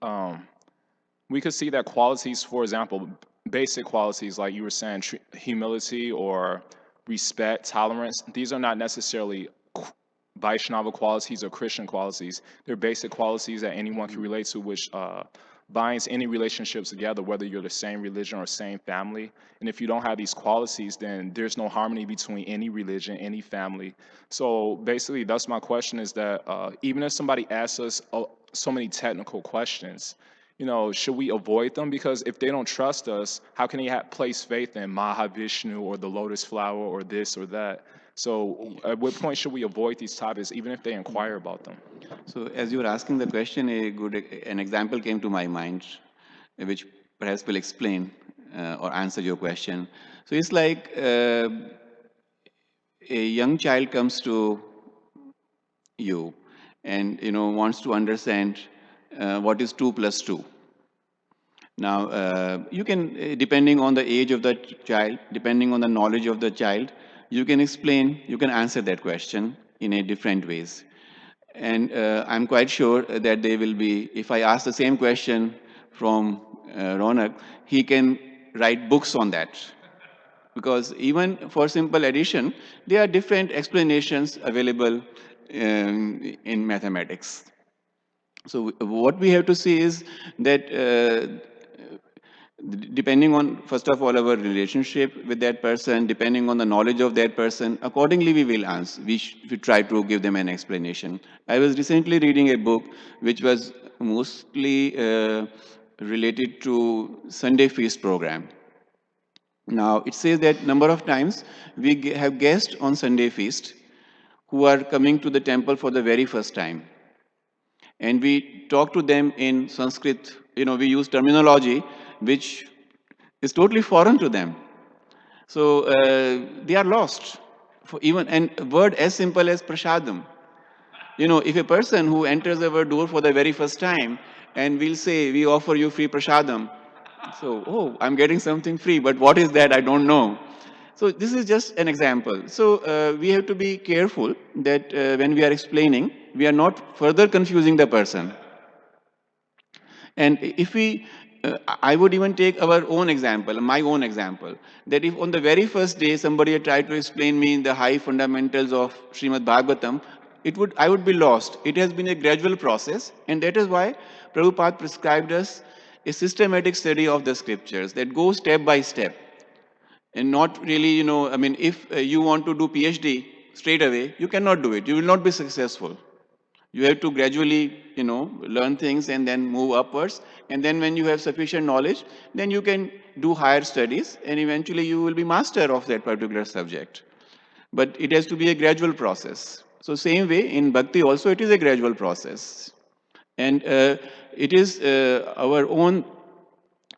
um, we could see that qualities, for example, basic qualities like you were saying, humility or respect, tolerance, these are not necessarily Vaishnava qualities or Christian qualities. They're basic qualities that anyone can relate to, which binds any relationships together, whether you're the same religion or same family. And if you don't have these qualities, then there's no harmony between any religion, any family. So basically, that's my question is that even if somebody asks us so many technical questions, should we avoid them? Because if they don't trust us, how can they place faith in Mahavishnu or the lotus flower or this or that? So at what point should we avoid these topics, even if they inquire about them? So as you were asking the question, an example came to my mind, which perhaps will explain or answer your question. So it's like a young child comes to you and wants to understand what is 2 plus 2. Now you can, depending on the age of the child, depending on the knowledge of the child, you can answer that question in a different ways. And I'm quite sure that they will be, if I ask the same question from Ronak, he can write books on that. Because even for simple addition, there are different explanations available in mathematics. So what we have to see is that depending on, first of all, our relationship with that person, depending on the knowledge of that person, accordingly we will answer. We try to give them an explanation. I was recently reading a book which was mostly related to Sunday feast program. Now, it says that number of times we have guests on Sunday feast who are coming to the temple for the very first time. And we talk to them in Sanskrit. We use terminology which is totally foreign to them. So they are lost. And a word as simple as prasadam. If a person who enters our door for the very first time and we'll say, we offer you free prasadam. So, oh, I'm getting something free, but what is that? I don't know. So this is just an example. So we have to be careful that when we are explaining, we are not further confusing the person. And if I would even take our own example, my own example, that if on the very first day somebody had tried to explain me the high fundamentals of Srimad Bhagavatam, I would be lost. It has been a gradual process, and that is why Prabhupada prescribed us a systematic study of the scriptures that goes step by step. And not really, if you want to do PhD straight away, you cannot do it. You will not be successful. You have to gradually, learn things and then move upwards. And then when you have sufficient knowledge, then you can do higher studies and eventually you will be master of that particular subject. But it has to be a gradual process. So same way in bhakti also it is a gradual process. And it is our own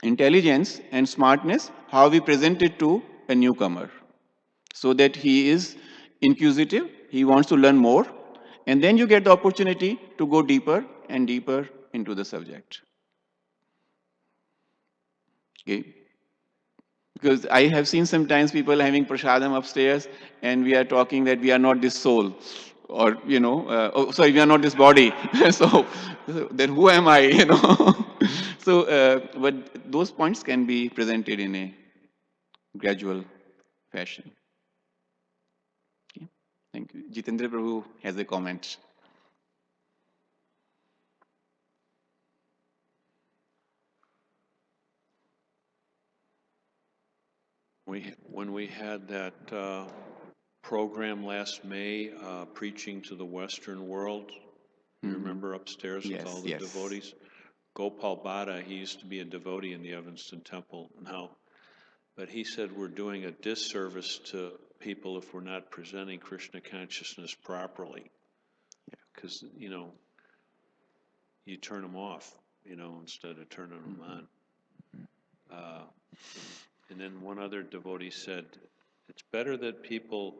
intelligence and smartness how we present it to a newcomer so that he is inquisitive, he wants to learn more, and then you get the opportunity to go deeper and deeper into the subject. Okay. Because I have seen sometimes people having prasadam upstairs and we are talking that we are not this soul or, we are not this body. so then who am I, So, but those points can be presented in a gradual fashion. Okay. Thank you. Jitendra Prabhu has a comment. When we had that program last May, preaching to the Western world, you remember upstairs with all the devotees? Gopal Bhatta, he used to be a devotee in the Evanston Temple now, but he said we're doing a disservice to people if we're not presenting Krishna consciousness properly. Because, you turn them off, instead of turning them on. And then one other devotee said, it's better that people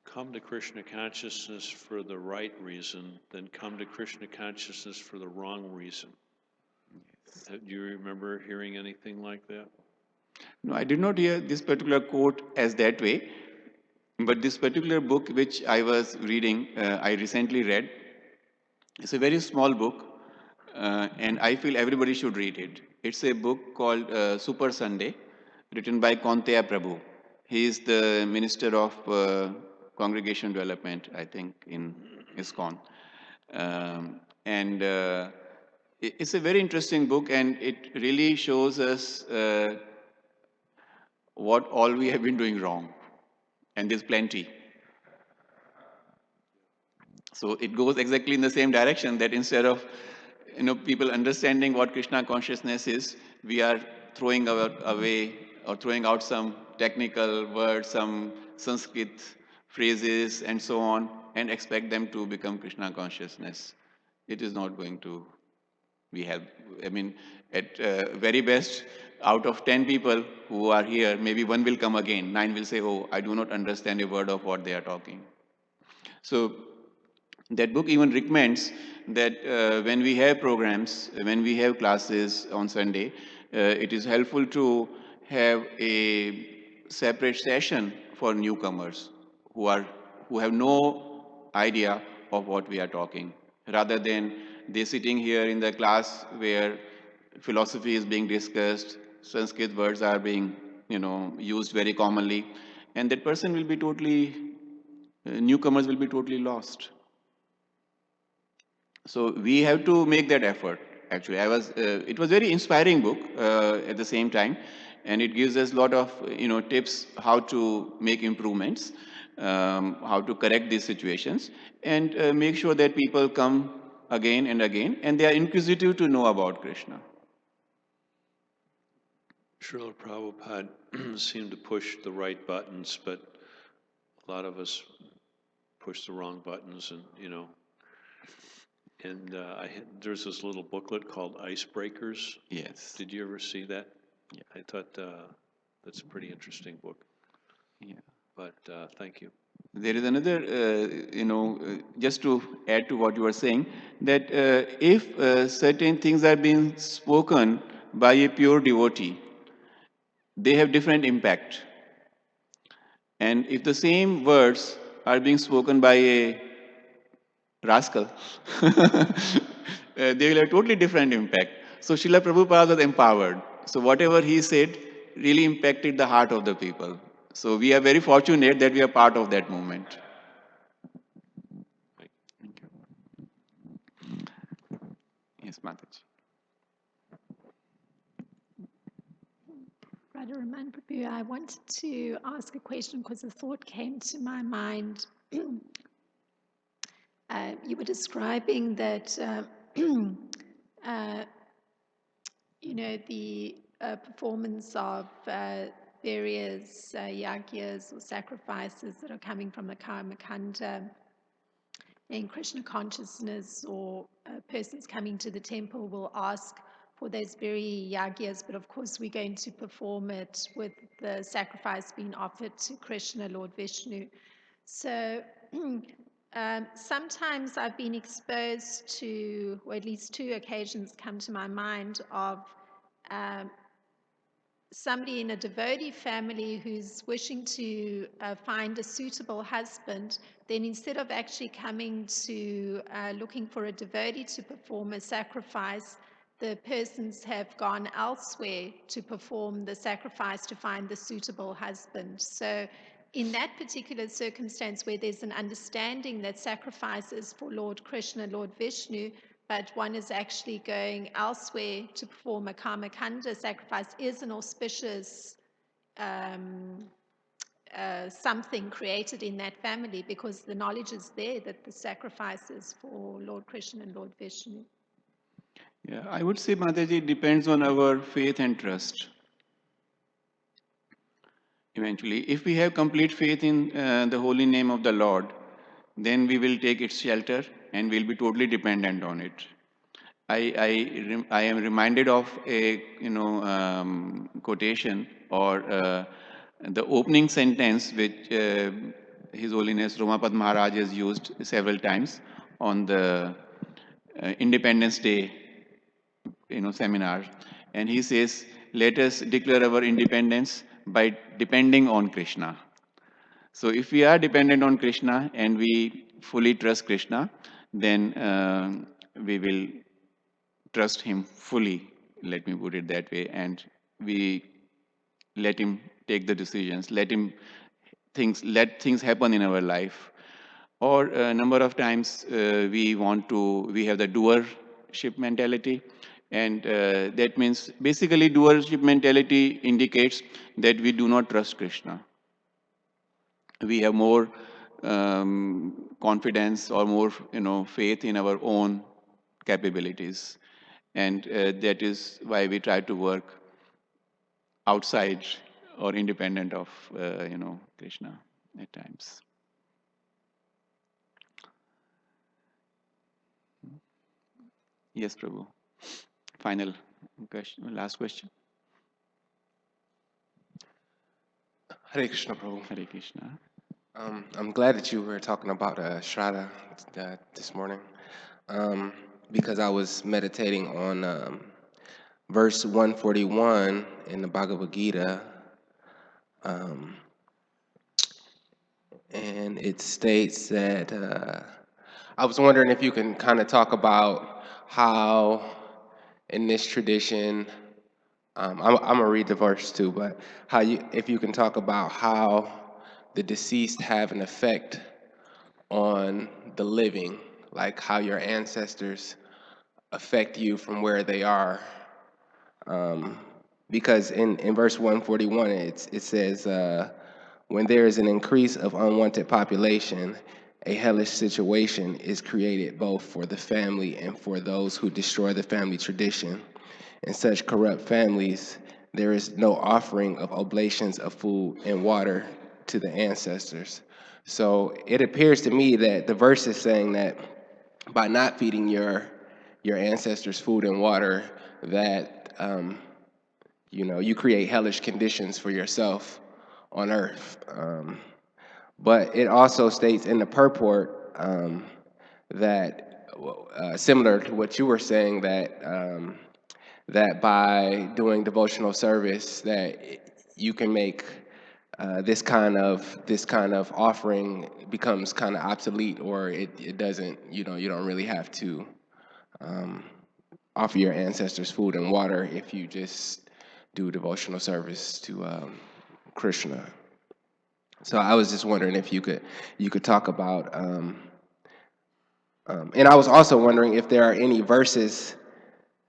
come to Krishna consciousness for the right reason than come to Krishna consciousness for the wrong reason. Do you remember hearing anything like that? No, I did not hear this particular quote as that way, but this particular book which I was reading, I recently read. It's a very small book, and I feel everybody should read it. It's a book called Super Sunday, written by Konteya Prabhu. He is the Minister of Congregation Development, I think, in ISKCON. And it's a very interesting book, and it really shows us what all we have been doing wrong. And there's plenty. So it goes exactly in the same direction, that instead of people understanding what Krishna consciousness is, we are throwing away or throwing out some technical words, some Sanskrit phrases and so on, and expect them to become Krishna consciousness. It is not going to be help. I mean, at very best, out of 10 people who are here, maybe one will come again. 9 will say, oh, I do not understand a word of what they are talking. So that book even recommends that when we have programs, when we have classes on Sunday, it is helpful to have a separate session for newcomers who have no idea of what we are talking, rather than they sitting here in the class where philosophy is being discussed, Sanskrit words are being used very commonly, and that person will be totally newcomers will be totally lost. So we have to make that effort. Actually, it was very inspiring book at the same time, and it gives us a lot of tips how to make improvements, how to correct these situations, and make sure that people come again and again, and they are inquisitive to know about Krishna. Srila Prabhupada seemed to push the right buttons, but a lot of us push the wrong buttons, and there's this little booklet called Icebreakers. Yes. Did you ever see that? Yeah. I thought that's a pretty interesting book. Yeah. But thank you. There is another, just to add to what you were saying, that if certain things are being spoken by a pure devotee, they have different impact. And if the same words are being spoken by a rascal, they will have totally different impact. So Srila Prabhupada was empowered. So whatever he said really impacted the heart of the people. So we are very fortunate that we are part of that movement. Thank you. Yes, Mataji. Radha Raman Prabhu, I wanted to ask a question because a thought came to my mind. You were describing that, the performance of various yagyas or sacrifices that are coming from the Karmakanda in Krishna consciousness, or persons coming to the temple will ask for those very yagyas, but of course we're going to perform it with the sacrifice being offered to Krishna, Lord Vishnu. So sometimes I've been exposed to, or at least 2 occasions come to my mind, of somebody in a devotee family who's wishing to find a suitable husband, then instead of actually coming to looking for a devotee to perform a sacrifice, the persons have gone elsewhere to perform the sacrifice to find the suitable husband. So in that particular circumstance where there's an understanding that sacrifice is for Lord Krishna, Lord Vishnu, but one is actually going elsewhere to perform a Karmakanda sacrifice, is an auspicious something created in that family, because the knowledge is there that the sacrifice is for Lord Krishna and Lord Vishnu. Yeah, I would say, Mataji, it depends on our faith and trust. Eventually, if we have complete faith in the holy name of the Lord, then we will take its shelter and we'll be totally dependent on it. I am reminded of a quotation, or the opening sentence which His Holiness Romapad Maharaj has used several times on the Independence Day seminar, and he says, "Let us declare our independence by depending on Krishna." So if we are dependent on Krishna and we fully trust Krishna, then we will trust him fully, let me put it that way, and we let him take the decisions, let things happen in our life. Or a number of times we have the doership mentality, and that means basically doership mentality indicates that we do not trust Krishna. We have more confidence or more faith in our own capabilities, and that is why we try to work outside or independent of Krishna at times. Yes, Prabhu. Final question, last question. Hare Krishna, Prabhu. Hare Krishna. I'm glad that you were talking about Shraddha this morning, because I was meditating on verse 141 in the Bhagavad Gita, and it states that I was wondering if you can kind of talk about how in this tradition, I'm gonna read the verse too, but if you can talk about how the deceased have an effect on the living, like how your ancestors affect you from where they are. Because in verse 141, it says, when there is an increase of unwanted population, a hellish situation is created both for the family and for those who destroy the family tradition. In such corrupt families, there is no offering of oblations of food and water to the ancestors. So it appears to me that the verse is saying that by not feeding your ancestors food and water, that you create hellish conditions for yourself on earth. But it also states in the purport that, similar to what you were saying, that by doing devotional service, that you can make this kind of offering becomes kind of obsolete, or it doesn't. You don't really have to offer your ancestors food and water if you just do devotional service to Krishna. So I was just wondering if you could talk about, and I was also wondering if there are any verses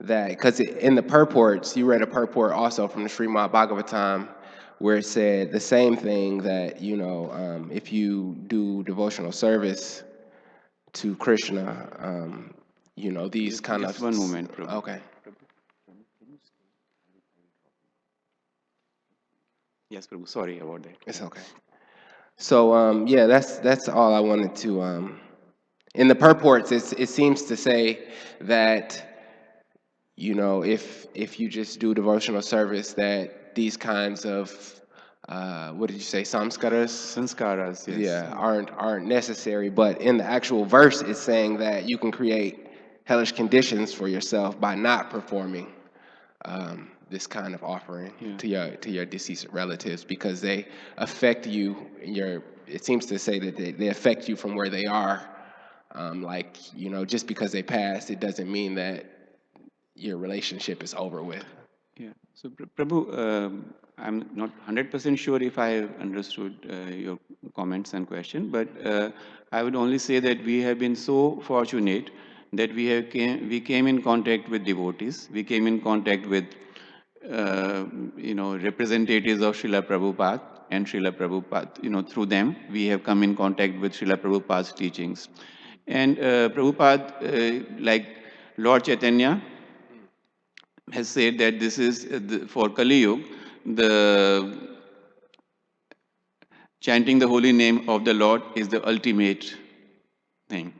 that, because in the purports, you read a purport also from the Srimad Bhagavatam where it said the same thing, that if you do devotional service to Krishna, these kind Just of one moment, Prabhu. Okay. Yes, Prabhu. Sorry about that. It's okay. So yeah, that's all I wanted to. In the purports, it seems to say that if you just do devotional service, that these kinds of what did you say, samskaras? Sanskaras, yes. Yeah, aren't necessary. But in the actual verse, it's saying that you can create hellish conditions for yourself by not performing this kind of offering to your deceased relatives, because they affect you. It seems to say that they affect you from where they are. Just because they passed, it doesn't mean that your relationship is over with. Yeah. So, Prabhu, I'm not 100% sure if I understood your comments and question, but I would only say that we have been so fortunate that we came in contact with devotees. We came in contact with representatives of Srila Prabhupada and Srila Prabhupada. Through them, we have come in contact with Srila Prabhupada's teachings. And Prabhupada, like Lord Chaitanya, has said that this is for Kali Yuga, the chanting the holy name of the Lord is the ultimate thing.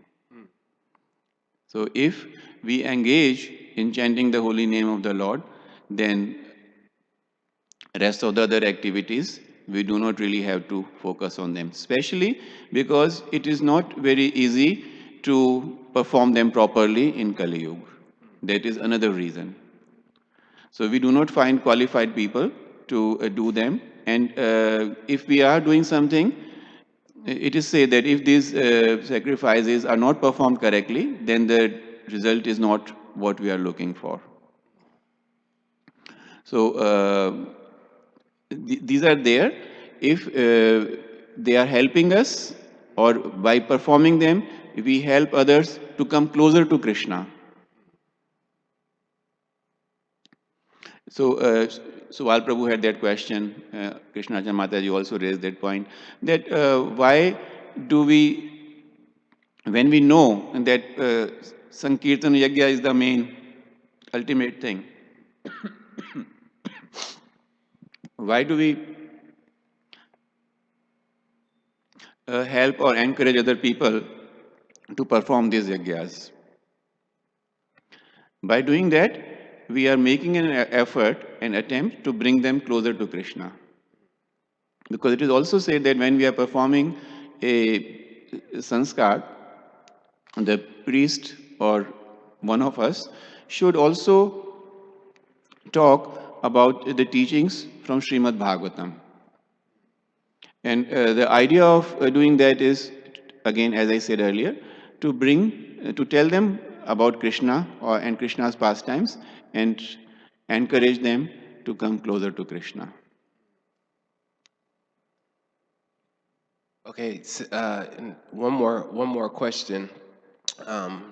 So if we engage in chanting the holy name of the Lord, then rest of the other activities, we do not really have to focus on them, especially because it is not very easy to perform them properly in Kali Yuga. That is another reason. So we do not find qualified people to do them. And if we are doing something, it is said that if these sacrifices are not performed correctly, then the result is not what we are looking for. So these are there. If they are helping us, or by performing them, we help others to come closer to Krishna. So while Prabhu had that question, Krishna Mataji also raised that point, that why do we, when we know that Sankirtan Yajna is the main ultimate thing, why do we help or encourage other people to perform these yajnas? By doing that, we are making an effort, an attempt to bring them closer to Krishna. Because it is also said that when we are performing a sanskar, the priest or one of us should also talk about the teachings from Srimad Bhagavatam. And the idea of doing that is, again, as I said earlier, to tell them about Krishna and Krishna's pastimes, and encourage them to come closer to Krishna. Okay, and one more question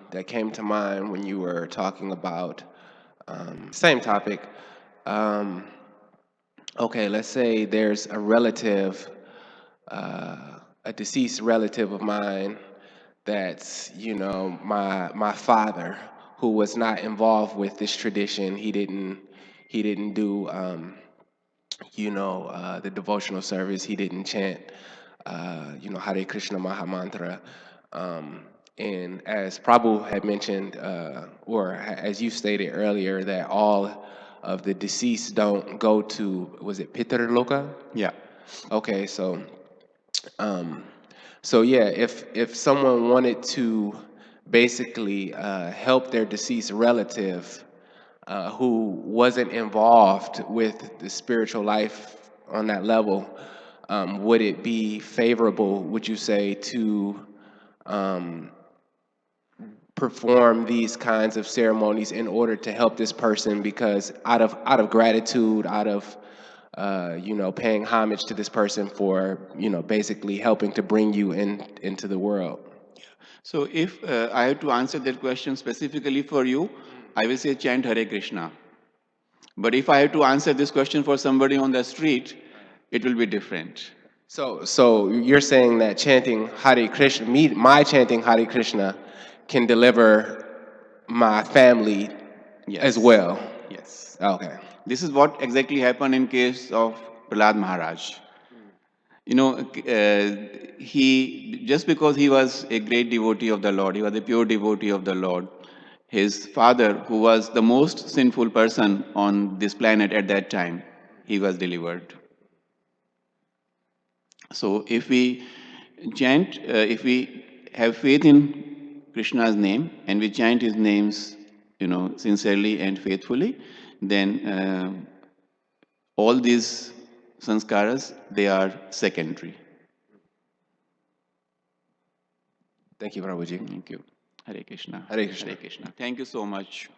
that came to mind when you were talking about same topic. Um, okay, let's say there's a relative, a deceased relative of mine that's my father, who was not involved with this tradition. He didn't do the devotional service. He didn't chant Hare Krishna Maha Mantra. Um, and as Prabhu had mentioned, as you stated earlier, that all of the deceased don't go to, was it Pitar Loka? Yeah. Okay, um, so yeah, if someone wanted to basically help their deceased relative who wasn't involved with the spiritual life on that level, would it be favorable, would you say, to um, perform these kinds of ceremonies in order to help this person? Because out of gratitude, out of paying homage to this person for basically helping to bring you into the world. So if I have to answer that question specifically for you, I will say chant Hare Krishna. But if I have to answer this question for somebody on the street, it will be different. So you're saying that chanting Hare Krishna, my chanting Hare Krishna, can deliver my family as well. Yes. Okay. This is what exactly happened in case of Prahlad Maharaj. He just because he was a great devotee of the Lord, he was a pure devotee of the Lord. His father, who was the most sinful person on this planet at that time, he was delivered. So if we chant, if we have faith in Krishna's name and we chant his names, sincerely and faithfully, then all these sanskaras, they are secondary. Thank you, Prabhuji. Thank you. Hare Krishna. Hare Krishna. Hare Krishna. Thank you so much.